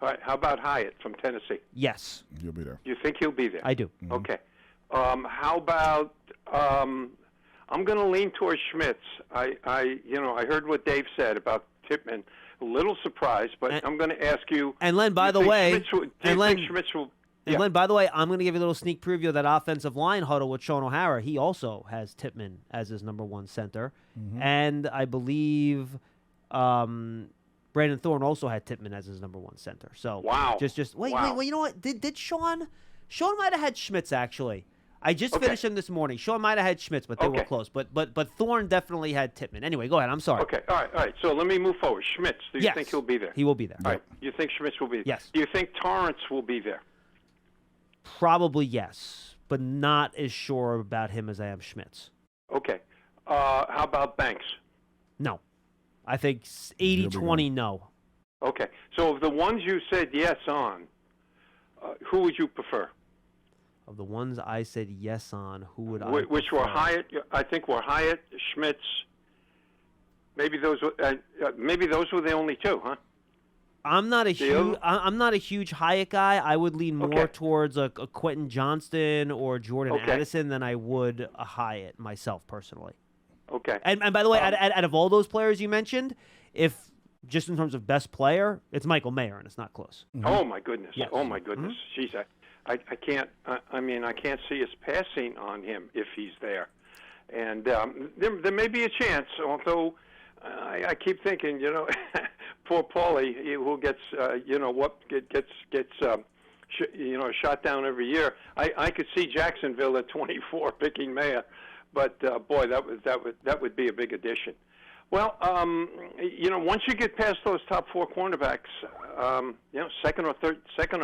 All right. How about Hyatt from Tennessee? Yes. He'll be there. You think he'll be there? I do. Mm-hmm. Okay. How about I'm going to lean towards Schmitz. I heard what Dave said about Tippmann. A little surprised, but I'm going to ask you. And Len, by the way, Schmitz will. And Len, by the way, I'm going to give you a little sneak preview of that offensive line huddle with Sean O'Hara. He also has Tippmann as his number 1 center, and I believe Brandon Thorne also had Tippmann as his number 1 center. So wow, just wait. You know what? Did Sean? Sean might have had Schmitz actually. I just finished them this morning. Sean might have had Schmitz, but they were close. But Thorne definitely had Tippmann. Anyway, go ahead. I'm sorry. Okay, all right. So let me move forward. Schmitz, do you think he'll be there? He will be there. All right. You think Schmitz will be there? Yes. Do you think Torrance will be there? Probably yes, but not as sure about him as I am Schmitz. Okay. How about Banks? No. I think 80-20 no. Okay. So of the ones you said yes on, who would you prefer? Of the ones I said yes on, who would I Which prefer? were Hyatt, I think were Hyatt, Schmitz. Maybe those were the only two, huh? I'm not a huge Hyatt guy. I would lean more towards a Quentin Johnston or Jordan Addison than I would a Hyatt myself personally. Okay. And by the way, out of all those players you mentioned, if just in terms of best player, it's Michael Mayer, and it's not close. Mm-hmm. Oh my goodness! Yes. Oh my goodness! Jeez, I can't. I mean, I can't see us passing on him if he's there, and there may be a chance. Although I keep thinking, poor Paulie, who gets shot down every year. I could see Jacksonville at 24 picking Mayer, but boy, that would be a big addition. Well, once you get past those top four cornerbacks, second or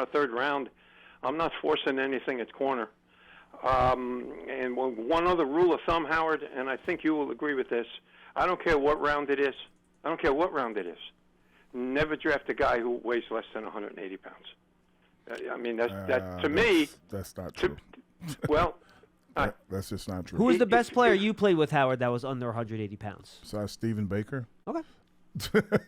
third round, I'm not forcing anything at corner. And one other rule of thumb, Howard, and I think you will agree with this. I don't care what round it is. Never draft a guy who weighs less than 180 pounds. I mean, to me. That's not true. Well. That's just not true. Who was the best player you played with, Howard, that was under 180 pounds? Besides Stephen Baker? Okay.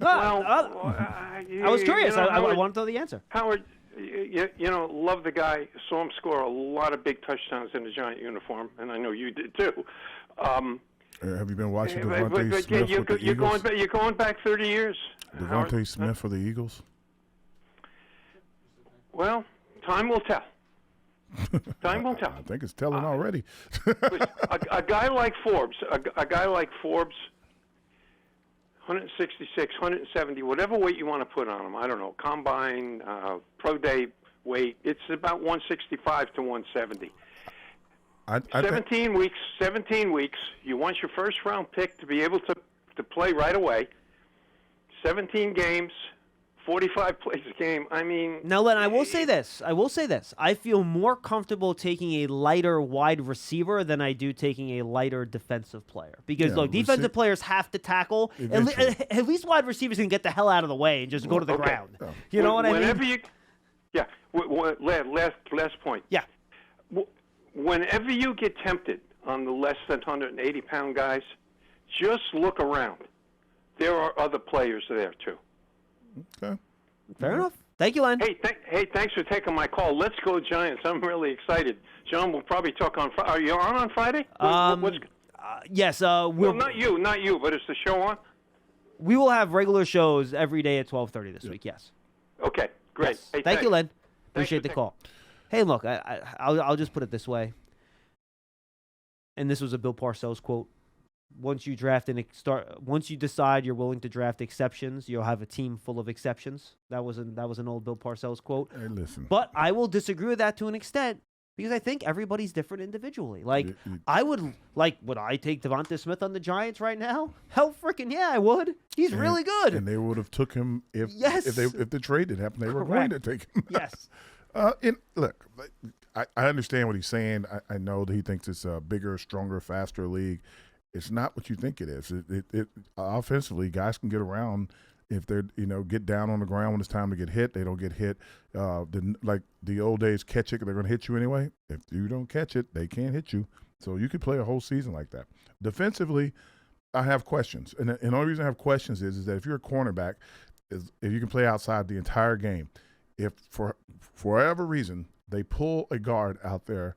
I was curious. I wanted to know the answer. Howard, love the guy. Saw him score a lot of big touchdowns in the Giant uniform, and I know you did too. Have you been watching Devontae Smith with the Eagles? You're going back 30 years. Devontae Smith for the Eagles? Well, time will tell. Time will tell. I think it's telling already. a guy like Forbes, 166, 170, whatever weight you want to put on him. I don't know, combine, pro day weight. It's about 165 to 170. 17 weeks. You want your first round pick to be able to play right away. 17 games. 45 plays a game. I mean... Now, Len, I will say this. I feel more comfortable taking a lighter wide receiver than I do taking a lighter defensive player. Because, look, defensive players have to tackle. At least wide receivers can get the hell out of the way and just go to the ground. Oh. You know what I mean? Last point. Yeah. Whenever you get tempted on the less than 180-pound guys, just look around. There are other players there, too. Okay. Fair enough. Thank you, Len. Hey, thanks for taking my call. Let's go Giants. I'm really excited. John, we'll probably talk on Friday. Are you on Friday? Yes. Well, not you, but is the show on? We will have regular shows every day at 12:30 this week, yes. Okay, great. Yes. Hey, Thank you, Len. Appreciate the for call. Hey, look, I'll just put it this way. And this was a Bill Parcells quote. Once you decide you're willing to draft exceptions, you'll have a team full of exceptions. That was an old Bill Parcells quote. Hey, listen. But I will disagree with that to an extent because I think everybody's different individually. Like, would I take Devonta Smith on the Giants right now? Hell freaking yeah, I would. He's really good. And they would have took him if the trade did happen. They were going to take him. Yes. Look, I understand what he's saying. I know that he thinks it's a bigger, stronger, faster league. It's not what you think it is. It offensively, guys can get around if they're get down on the ground when it's time to get hit. They don't get hit. Like the old days, catch it. They're going to hit you anyway. If you don't catch it, they can't hit you. So you could play a whole season like that. Defensively, I have questions, and the only reason I have questions is that if you're a cornerback, if you can play outside the entire game, if for whatever reason they pull a guard out there,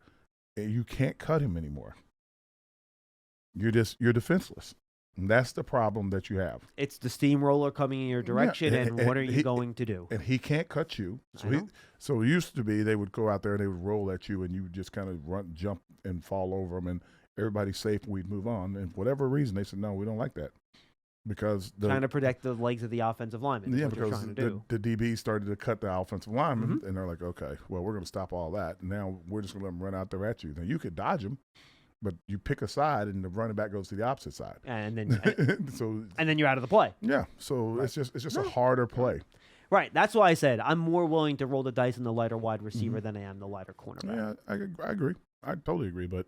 you can't cut him anymore. You're defenseless. And that's the problem that you have. It's the steamroller coming in your direction, and what are you going to do? And he can't cut you. So it used to be they would go out there and they would roll at you, and you would just kind of run, jump, and fall over them, and everybody's safe, and we'd move on. And for whatever reason, they said, no, we don't like that. because trying to protect the legs of the offensive linemen. Yeah, what because trying to do. the DB started to cut the offensive linemen, and they're like, okay, well, we're going to stop all that. Now we're just going to let them run out there at you. Now you could dodge them, but you pick a side, and the running back goes to the opposite side, and then and then you're out of the play. Yeah, so it's just a harder play. Right. That's why I said I'm more willing to roll the dice in the lighter wide receiver than I am the lighter cornerback. Yeah, I agree. I totally agree. But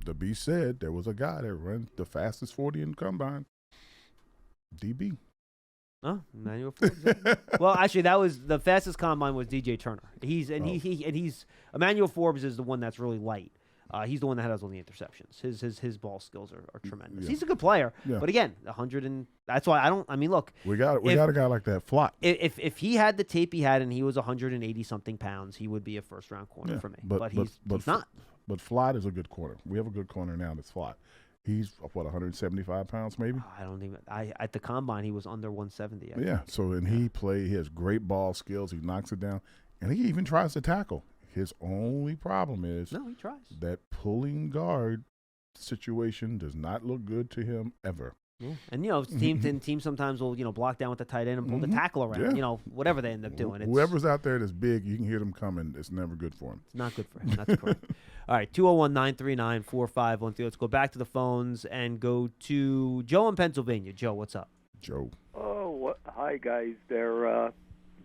the beast said there was a guy that ran the fastest 40 in the combine. DB. Oh, Emmanuel Forbes. Well, actually, that was the fastest combine was DJ Turner. He's Emmanuel Forbes is the one that's really light. He's the one that has all the interceptions. His ball skills are tremendous. Yeah. He's a good player, Yeah. but again, 100 and that's why I don't. I mean, look, We got a guy like that, Flott. if he had the tape he had and he was 180 something pounds, he would be a first round corner for me. But he's not. But Flott is a good corner. We have a good corner now that's Flott. He's, 175 pounds maybe? I don't even. At the combine he was under 170. Yeah. So he has great ball skills. He knocks it down, and he even tries to tackle. His only problem is he tries. that pulling guard situation does not look good to him ever. Yeah. And teams sometimes will block down with the tight end and pull the tackle around. Yeah. Whatever they end up doing. Whoever's out there that's big, you can hear them coming. It's never good for him. It's not good for him. That's correct. All right, 201-939-4513. Let's go back to the phones and go to Joe in Pennsylvania. Joe, what's up? Joe. Oh, hi, guys. They're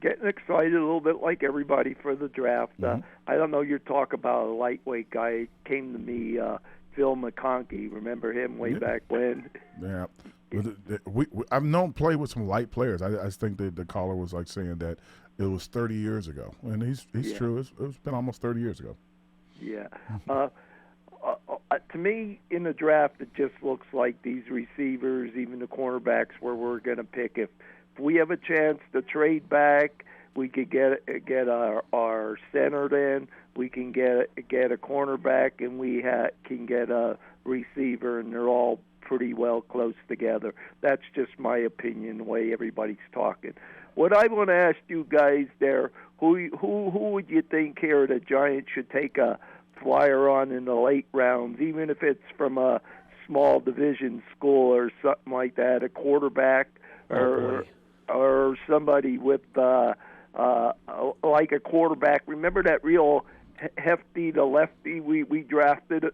getting excited a little bit like everybody for the draft. I don't know your talk about a lightweight guy. Came to me, Phil McConkey. Remember him way back when? Yeah. I've played with some light players. I think that the caller was like saying that it was 30 years ago. And he's true. It's been almost 30 years ago. Yeah. To me, in the draft, it just looks like these receivers, even the cornerbacks, where we're going to pick. If we have a chance to trade back, we could get our center in. We can get a cornerback, and we can get a receiver, and they're all pretty well close together. That's just my opinion, the way everybody's talking. What I want to ask you guys there, who would you think here the Giants should take a flyer on in the late rounds, even if it's from a small division school or something like that, a quarterback or somebody with like a quarterback. Remember that real hefty, the lefty we drafted?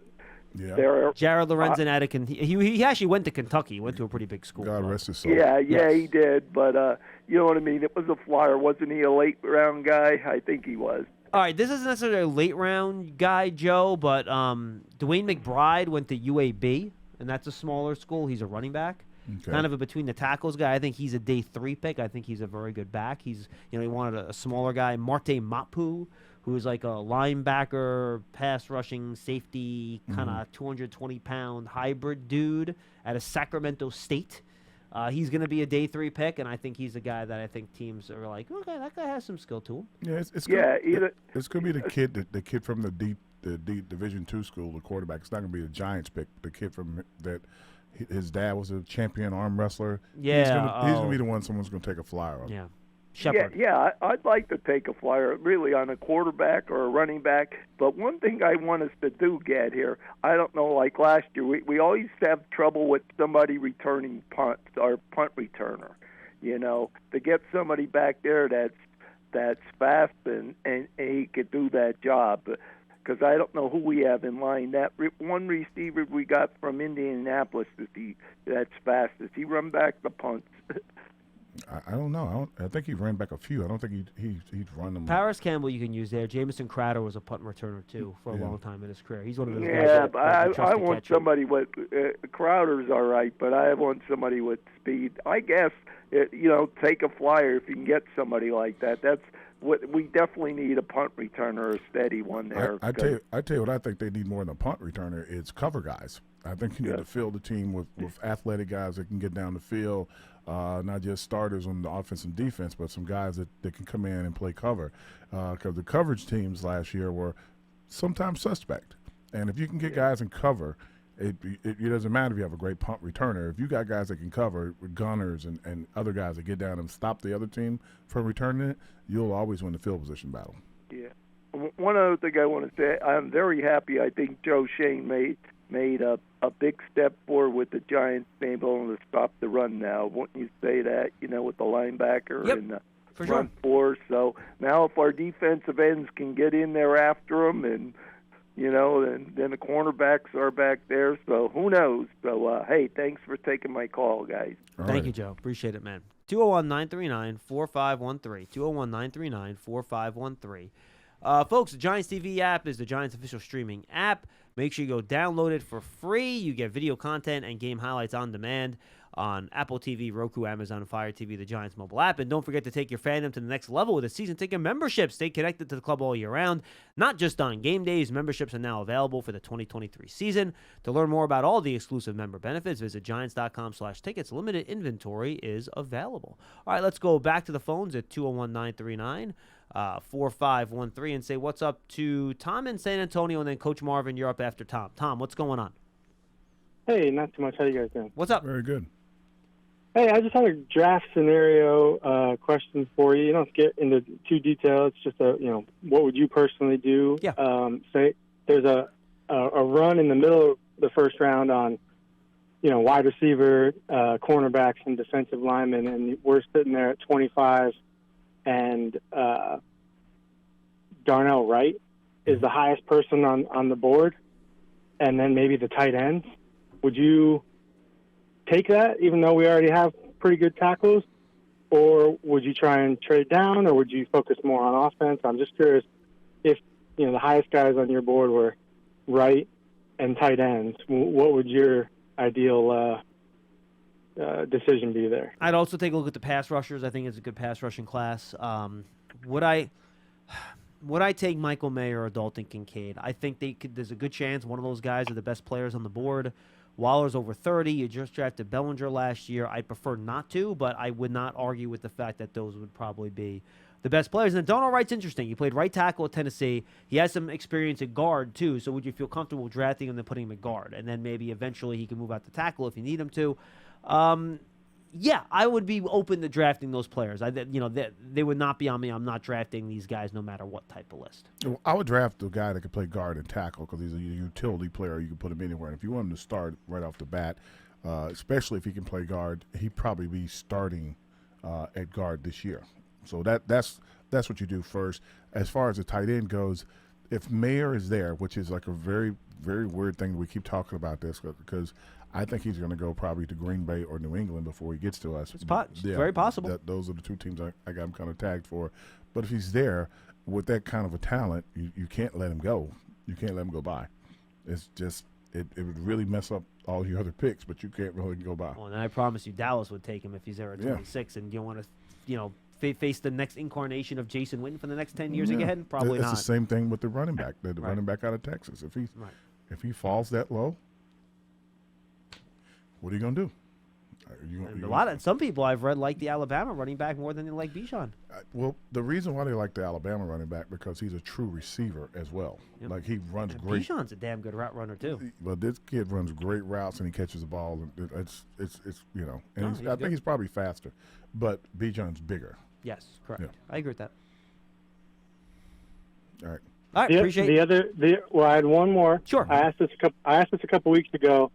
Yeah. Jared Lorenzen out of he actually went to Kentucky. He went to a pretty big school. God rest his soul. Yeah, he did. But you know what I mean? It was a flyer. Wasn't he a late round guy? I think he was. All right, this isn't necessarily a late round guy, Joe, but Dwayne McBride went to UAB, and that's a smaller school. He's a running back. Okay. Kind of a between the tackles guy. I think he's a day 3 pick. I think he's a very good back. He wanted a smaller guy, Marte Mapu, who is like a linebacker, pass rushing, safety, kind of 220-pound hybrid dude out of Sacramento State. He's going to be a day 3 pick, and I think he's a guy that I think teams are like, okay, that guy has some skill to him. Yeah, it's going to be the kid from the Division II school, the quarterback. It's not going to be a Giants pick. The kid from that. His dad was a champion arm wrestler. Yeah, he's gonna be the one someone's gonna take a flyer on. Yeah, Shepard. Yeah, I'd like to take a flyer really on a quarterback or a running back. But one thing I want us to do, Gad, here, I don't know, like last year, we always have trouble with somebody returning punts or punt returner. To get somebody back there that's fast and he could do that job. Because I don't know who we have in line. That one receiver we got from Indianapolis, that's fast. Does he run back the punts? I don't know. I think he ran back a few. I don't think he's run them. Paris Campbell you can use there. Jamison Crowder was a punt returner, too, for a long time in his career. He's one of those guys. Yeah, but I want somebody with Crowder's all right, but I want somebody with speed. I guess, take a flyer if you can get somebody like that. That's what we definitely need, a punt returner, a steady one there. I tell you what I think they need more than a punt returner is cover guys. I think you need to fill the team with athletic guys that can get down the field, not just starters on the offense and defense, but some guys that can come in and play cover. Because the coverage teams last year were sometimes suspect. And if you can get guys in cover, it doesn't matter if you have a great punt returner. If you got guys that can cover, gunners and other guys that get down and stop the other team from returning it, you'll always win the field position battle. Yeah. One other thing I want to say, I'm very happy I think Joe Shane made made a big step forward with the Giants being able to stop the run now. Wouldn't you say that, with the linebacker Yep, and the for front sure. four? So now if our defensive ends can get in there after them and, then the cornerbacks are back there. So who knows? So, hey, thanks for taking my call, guys. Thank you, Joe. Appreciate it, man. 201-939-4513. 201-939-4513. Folks, the Giants TV app is the Giants official streaming app. Make sure you go download it for free. You get video content and game highlights on demand on Apple TV, Roku, Amazon Fire TV, the Giants mobile app. And don't forget to take your fandom to the next level with a season ticket membership. Stay connected to the club all year round, not just on game days. Memberships are now available for the 2023 season. To learn more about all the exclusive member benefits, visit giants.com/tickets. Limited inventory is available. All right, let's go back to the phones at 201-939-4513 and say what's up to Tom in San Antonio, and then Coach Marvin, you're up after Tom. Tom, what's going on? Hey, not too much. How you guys doing? What's up? Very good. Hey, I just had a draft scenario question for you. You don't have to get into too detailed. It's just what would you personally do? Yeah. Say there's a run in the middle of the first round on, wide receiver, cornerbacks, and defensive linemen, and we're sitting there at 25, and Darnell Wright is the highest person on the board, and then maybe the tight ends. Would you take that, even though we already have pretty good tackles, or would you try and trade down, or would you focus more on offense? I'm just curious if the highest guys on your board were right and tight ends. What would your ideal decision be there? I'd also take a look at the pass rushers. I think it's a good pass rushing class. Would I take Michael Mayer or Dalton Kincaid? I think there's a good chance one of those guys are the best players on the board. Waller's over 30. You just drafted Bellinger last year. I'd prefer not to, but I would not argue with the fact that those would probably be the best players. And then Darnell Wright's interesting. He played right tackle at Tennessee. He has some experience at guard, too, so would you feel comfortable drafting him and putting him at guard? And then maybe eventually he can move out to tackle if you need him to. Yeah, I would be open to drafting those players. They would not be on me. I'm not drafting these guys no matter what type of list. Well, I would draft a guy that could play guard and tackle because he's a utility player. You can put him anywhere. And if you want him to start right off the bat, especially if he can play guard, he'd probably be starting at guard this year. So that's what you do first. As far as the tight end goes, if Mayer is there, which is like a very, very weird thing, we keep talking about this because I think he's going to go probably to Green Bay or New England before he gets to us. It's very possible. Those are the two teams I got him kind of tagged for. But if he's there with that kind of a talent, you can't let him go. You can't let him go by. It's just it would really mess up all your other picks, but you can't really go by. Well, and I promise you Dallas would take him if he's there at 26, and you want to, face the next incarnation of Jason Witten for the next 10 years again? Probably not. It's the same thing with the running back, the running back out of Texas. If he falls that low, what are you going to do? Some people I've read like the Alabama running back more than they like Bijan. Well, the reason why they like the Alabama running back because he's a true receiver as well. Yep. Like he runs great. Bijan's a damn good route runner too. But this kid runs great routes and he catches the ball. And it's I think he's probably faster, but Bijan's bigger. Yes, correct. Yeah. I agree with that. All right. All right. Appreciate it. I had one more. Sure. I asked this a couple weeks ago.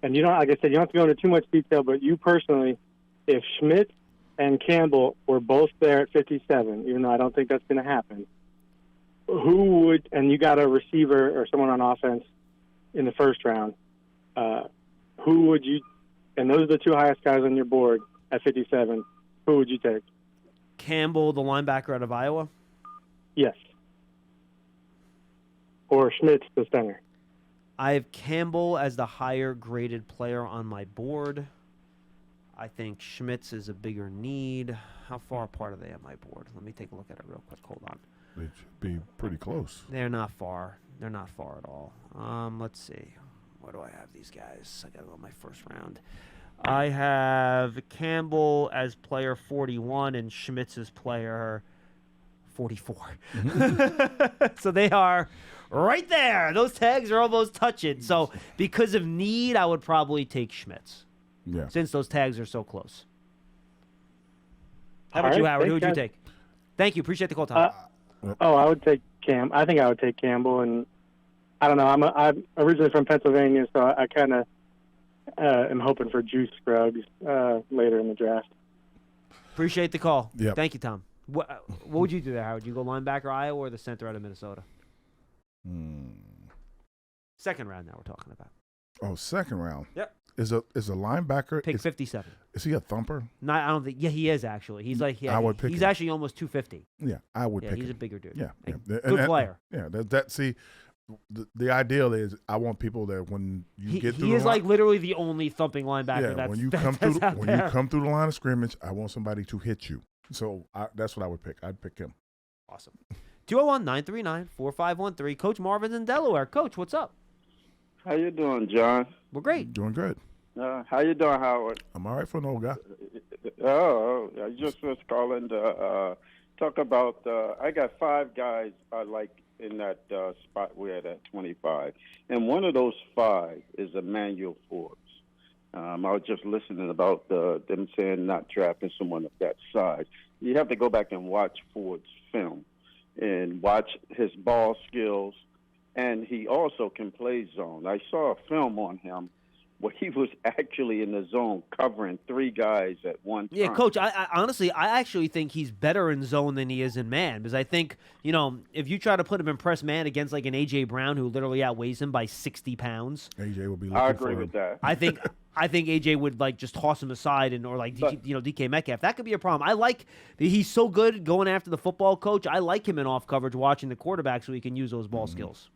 And like I said, you don't have to go into too much detail, but you personally, if Schmidt and Campbell were both there at 57, even though I don't think that's going to happen, who would, and you got a receiver or someone on offense in the first round, who would you, and those are the two highest guys on your board at 57, who would you take? Campbell, the linebacker out of Iowa? Yes. Or Schmidt's the center. I have Campbell as the higher graded player on my board. I think Schmitz is a bigger need. How far apart are they on my board? Let me take a look at it real quick. Hold on. They should be pretty close. They're not far. They're not far at all. Let's see. Where do I have these guys? I got to go my first round. I have Campbell as player 41 and Schmitz as player 44. So they are right there. Those tags are almost touching. So because of need, I would probably take Schmitz. Yeah. Since those tags are so close. How about you, Howard? Who would you take? Thank you. Appreciate the call, Tom. I would take Cam. I think I would take Campbell, and I don't know. I'm originally from Pennsylvania, so I kind of am hoping for Juice Scruggs later in the draft. Appreciate the call. Yep. Thank you, Tom. What would you do there, Howard? You go linebacker Iowa or the center out of Minnesota? Second round now we're talking about. Oh, second round. Yep. Is a linebacker? Pick 57. Is he a thumper? No, I don't think. Yeah, he is actually. He's like, I would pick he's him. actually almost 250. Yeah, I would Yeah, pick he's him. a bigger dude. Yeah, And yeah. good player. Yeah, see, the ideal is I want people that when you get through He the is line, like literally the only thumping linebacker. yeah, that's, when you that's come through out when there. you come through the line of scrimmage, I want somebody to hit you. So that's what I would pick. I'd pick him. Awesome. 201-939-4513. Coach Marvin's in Delaware. Coach, what's up? How you doing, John? We're great. Doing good. How you doing, Howard? I'm all right for an old guy. Oh, I just was calling to talk about. I got 5 guys I like in that spot we're at 25, and one of those 5 is Emmanuel Forbes. I was just listening about them saying not drafting someone of that size. You have to go back and watch Forbes' film and watch his ball skills, and he also can play zone. I saw a film on him where he was actually in the zone covering 3 guys at one time. Yeah, Coach, I honestly, I actually think he's better in zone than he is in man, because I think, if you try to put him in press man against like an A.J. Brown who literally outweighs him by 60 pounds. AJ will be looking I for agree him. with that. I think AJ would like just toss him aside or like DK Metcalf. That could be a problem. I like he's so good going after the football, Coach. I like him in off coverage watching the quarterback so he can use those ball skills.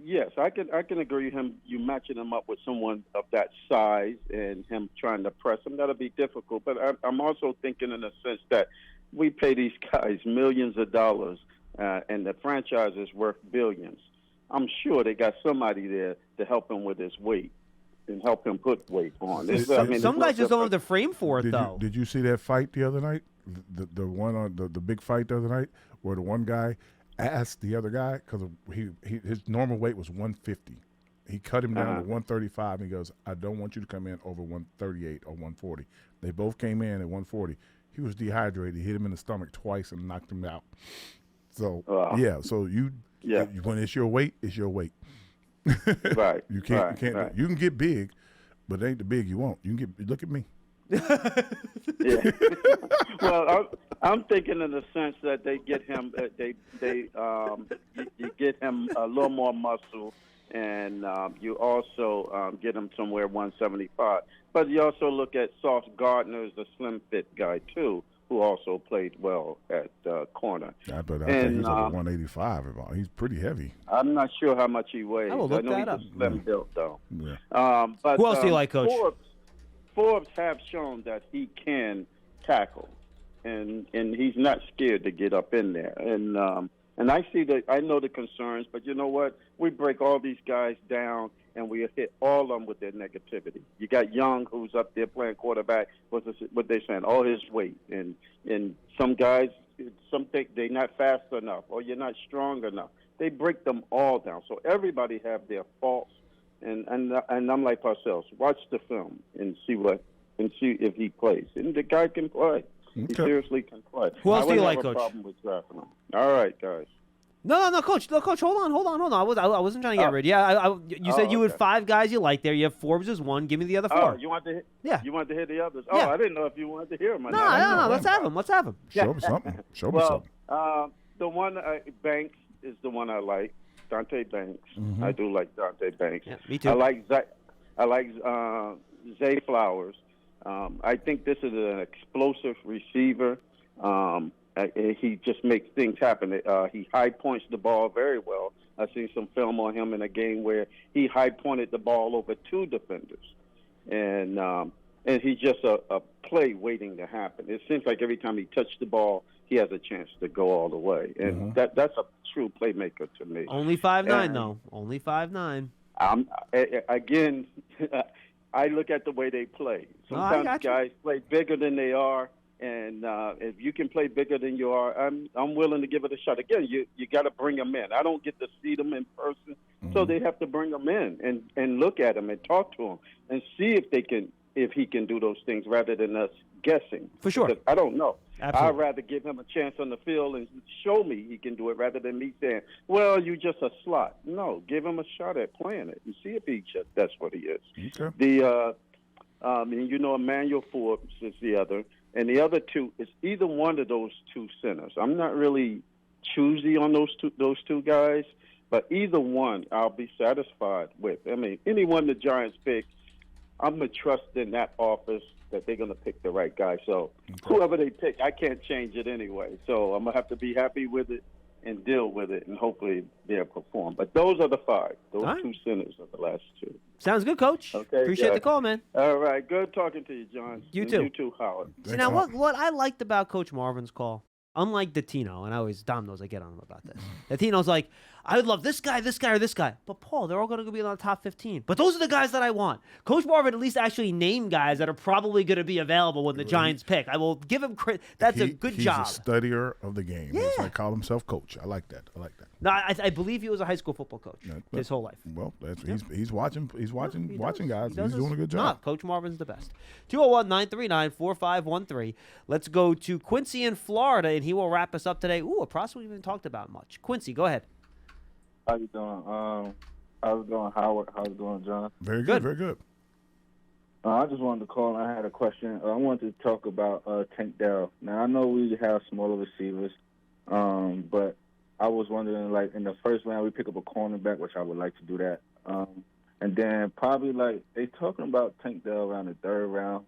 Yes, I can agree with him. You matching him up with someone of that size and him trying to press him, that'll be difficult. But I'm also thinking in a sense that we pay these guys millions of dollars, and the franchise is worth billions. I'm sure they got somebody there to help him with his weight and help him put weight on. Some guys just don't have the frame for it, though. Did you see that fight the other night? The one on the big fight the other night where the one guy asked the other guy, because his normal weight was 150. He cut him down to 135, and he goes, I don't want you to come in over 138 or 140. They both came in at 140. He was dehydrated. He hit him in the stomach twice and knocked him out. So, when it's your weight, it's your weight. Right. You can't. Right. You can get big, but it ain't the big you want. You can get. Look at me. Yeah. Well, I'm thinking in the sense that they get him, you get him a little more muscle, and you also get him somewhere 175. But you also look at Sauce Gardner as a slim fit guy too, who also played well at corner. I think he's over 185. He's pretty heavy. I'm not sure how much he weighs. I will look know that he's up. a slim built though. Yeah. But who else do you like, Coach? Forbes have shown that he can tackle, and he's not scared to get up in there. And I see I know the concerns, but you know what? We break all these guys down, and we hit all of them with their negativity. You got Young, who's up there playing quarterback. What they saying? All his weight, and some guys, some think they're not fast enough, or you're not strong enough. They break them all down. So everybody have their faults. And I'm like Parcells. Watch the film and see if he plays. And the guy can play. Okay. He seriously can play. Who else do you like, I Coach? wouldn't have a problem with drafting him. All right, guys. No, Coach. No, Coach, hold on. I wasn't trying to get rid. Yeah, you said you had 5 guys you like there. You have Forbes as one. Give me the other 4. Oh, you want to? Yeah. You want to hear the others? Yeah. Oh, I didn't know if you wanted to hear them. No. Let's have him. Show me something. Show me something. The one Banks is the one I like. Dante Banks. Mm-hmm. I do like Dante Banks. Yeah, me too. I like Zay Flowers. I think this is an explosive receiver. He just makes things happen. He high points the ball very well. I've seen some film on him in a game where he high pointed the ball over 2 defenders, and he's just a play waiting to happen. It seems like every time he touched the ball, he has a chance to go all the way, and that's a true playmaker to me. Only 5'9", though. Only 5'9". Again, I look at the way they play. Sometimes guys play bigger than they are, and if you can play bigger than you are, I'm willing to give it a shot. Again, you got to bring them in. I don't get to see them in person, so they have to bring them in and look at them and talk to them and see if they can if he can do those things rather than us guessing. For sure. Because I don't know. Absolutely. I'd rather give him a chance on the field and show me he can do it rather than me saying, well, you just a slot. No, give him a shot at playing it and see if that's what he is. Okay. Emmanuel Forbes is the other. And the other two is either one of those two centers. I'm not really choosy on those two guys, but either one I'll be satisfied with. I mean, anyone the Giants pick, I'm going to trust in that office that they're going to pick the right guy. So whoever they pick, I can't change it anyway. So I'm going to have to be happy with it and deal with it, and hopefully they'll perform. But those are the five. Those right. two centers are the last two. Sounds good, Coach. Okay, Appreciate the call, man. All right. Good talking to you, John. You And too. You too, Howard. See, now what I liked about Coach Marvin's call, unlike Datino, and Dom knows I get on him about this. Datino's like, I would love this guy, or this guy. But, Paul, they're all going to be in the top 15. But those are the guys that I want. Coach Marvin at least actually named guys that are probably going to be available when the Giants pick. I will give him credit. That's a good job. He's a studier of the game. Yeah. He's call himself coach. I like that. No, I believe he was a high school football coach his whole life. Well, he's watching guys. He's doing a good job. No, Coach Marvin's the best. 201-939-4513. Let's go to Quincy in Florida, and he will wrap us up today. Ooh, a prospect we haven't talked about much. Quincy, go ahead. How you doing? How's it going, Howard? How's it going, John? Very good. Very good. I just wanted to call, and I had a question. I wanted to talk about Tank Dell. Now, I know we have smaller receivers, but I was wondering, like, in the first round, we pick up a cornerback, which I would like to do that. And then probably, like, they talking about Tank Dell around the third round,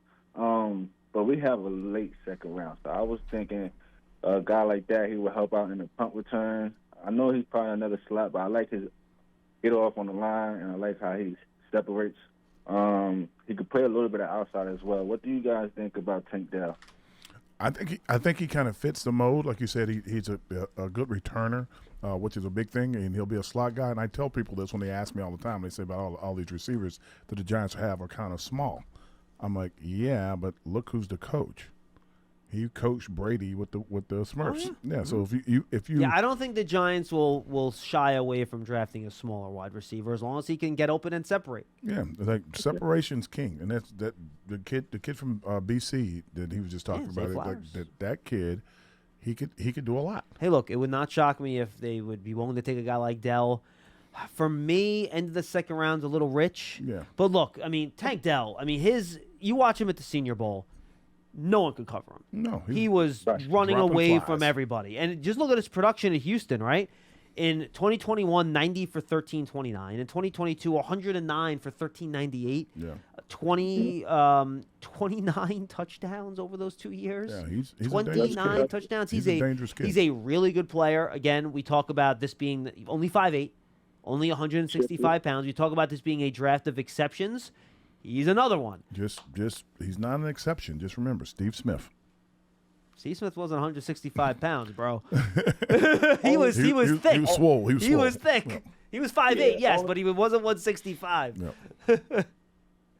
but we have a late second round. So I was thinking a guy like that, he would help out in the punt return. I know he's probably another slot, but I like his get off on the line, and I like how he separates. He could play a little bit of outside as well. What do you guys think about Tank Dell? I think he kind of fits the mold. Like you said, he's a good returner, which is a big thing, and he'll be a slot guy. And I tell people this when they ask me all the time. They say about all these receivers that the Giants have are kind of small. I'm like, yeah, but look who's the coach. He coached Brady with the Smurfs. Oh, yeah. So if you I don't think the Giants will shy away from drafting a smaller wide receiver as long as he can get open and separate. Yeah, like separation's king, and that's the kid from BC that he was just talking about. That kid, he could do a lot. Hey, look, it would not shock me if they would be willing to take a guy like Dell. For me, end of the second round's a little rich. Yeah. But look, I mean, Tank Dell. I mean, you watch him at the Senior Bowl. No one could cover him. No. He was running away from everybody. And just look at his production in Houston, right? In 2021, 90 for 1329. In 2022, 109 for 1398. Yeah. 29 touchdowns over those 2 years. Yeah, he's 29 touchdowns. He's a dangerous kid. He's a really good player. Again, we talk about this being only 5'8", only 165 pounds. We talk about this being a draft of exceptions. He's another one. Just he's not an exception. Just remember, Steve Smith. Steve Smith wasn't 165 pounds, bro. he was thick. He was swole. He was thick. Yeah. He was 5'8", yes, but he wasn't 165. Yeah.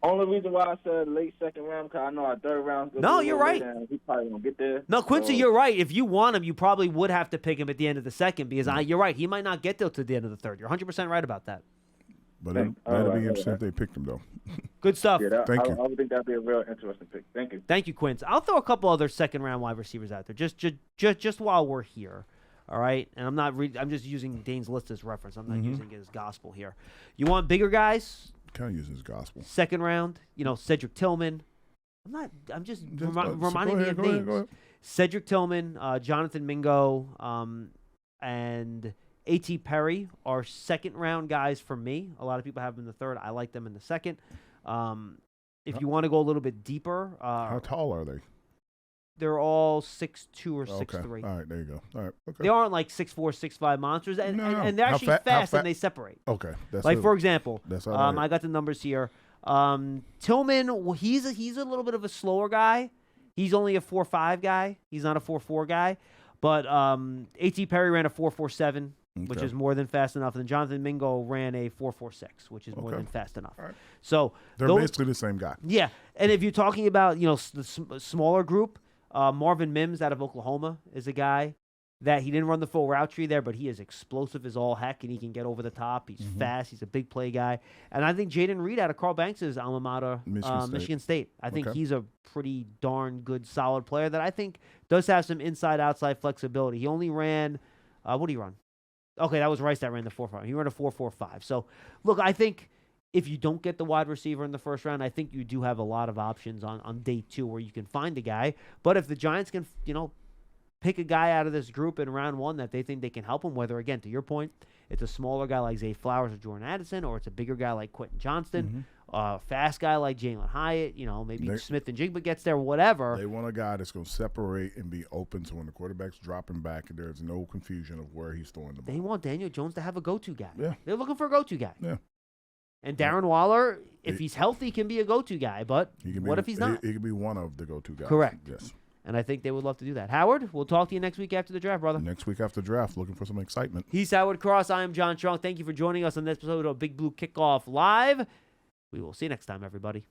Only reason why I said late second round, because I know our third round. No, you're right. He probably won't get there. No, Quincy, you're right. If you want him, you probably would have to pick him at the end of the second because you're right. He might not get till to the end of the third. You're 100% right about that. But that'd be interesting if they picked him, though. Good stuff. Yeah, Thank you. I would think that'd be a real interesting pick. Thank you. Thank you, Quince. I'll throw a couple other second-round wide receivers out there just while we're here. All right? And I'm just using Dane's list as reference. I'm not using it as gospel here. You want bigger guys? Kind of using his gospel. Second round, Cedric Tillman. I'm just reminding me of names. Go ahead. Cedric Tillman, Jonathan Mingo, and A.T. Perry are second-round guys for me. A lot of people have them in the third. I like them in the second. If you want to go a little bit deeper. How tall are they? They're all 6'2" or 6'3". Okay. All right, there you go. All right, okay. They aren't like 6'4", 6'5" monsters, and they're How actually fast and they separate. Okay. For example, that's all I got the numbers here. Tillman, he's a little bit of a slower guy. He's only a 4.5 guy. He's not a 4.4 guy. But A.T. Perry ran a 4.47, which is more than fast enough. And Jonathan Mingo ran a 4.46, which is more than fast enough. Right. So they're basically the same guy. Yeah. And if you're talking about, the smaller group, Marvin Mims out of Oklahoma is a guy that he didn't run the full route tree there, but he is explosive as all heck, and he can get over the top. He's fast. He's a big play guy. And I think Jaden Reed out of Carl Banks' alma mater, Michigan State. I think he's a pretty darn good, solid player that I think does have some inside-outside flexibility. He only ran what did he run? Okay, that was Rice that ran the 4.5. He ran a 4.45. So, look, I think if you don't get the wide receiver in the first round, I think you do have a lot of options on day 2 where you can find a guy. But if the Giants can, pick a guy out of this group in round 1 that they think they can help him, whether, again, to your point, it's a smaller guy like Zay Flowers or Jordan Addison, or it's a bigger guy like Quentin Johnston, fast guy like Jalen Hyatt, maybe Smith and Jigba gets there, whatever. They want a guy that's going to separate and be open, so when the quarterback's dropping back, there's no confusion of where he's throwing the ball. They want Daniel Jones to have a go-to guy. Yeah. They're looking for a go-to guy. Yeah. And Darren Waller, if he's healthy, can be a go-to guy, but what if he's not? He could be one of the go-to guys. Correct. Yes. And I think they would love to do that. Howard, we'll talk to you next week after the draft, brother. Next week after the draft, looking for some excitement. He's Howard Cross. I am John Strong. Thank you for joining us on this episode of Big Blue Kickoff Live. We will see you next time, everybody.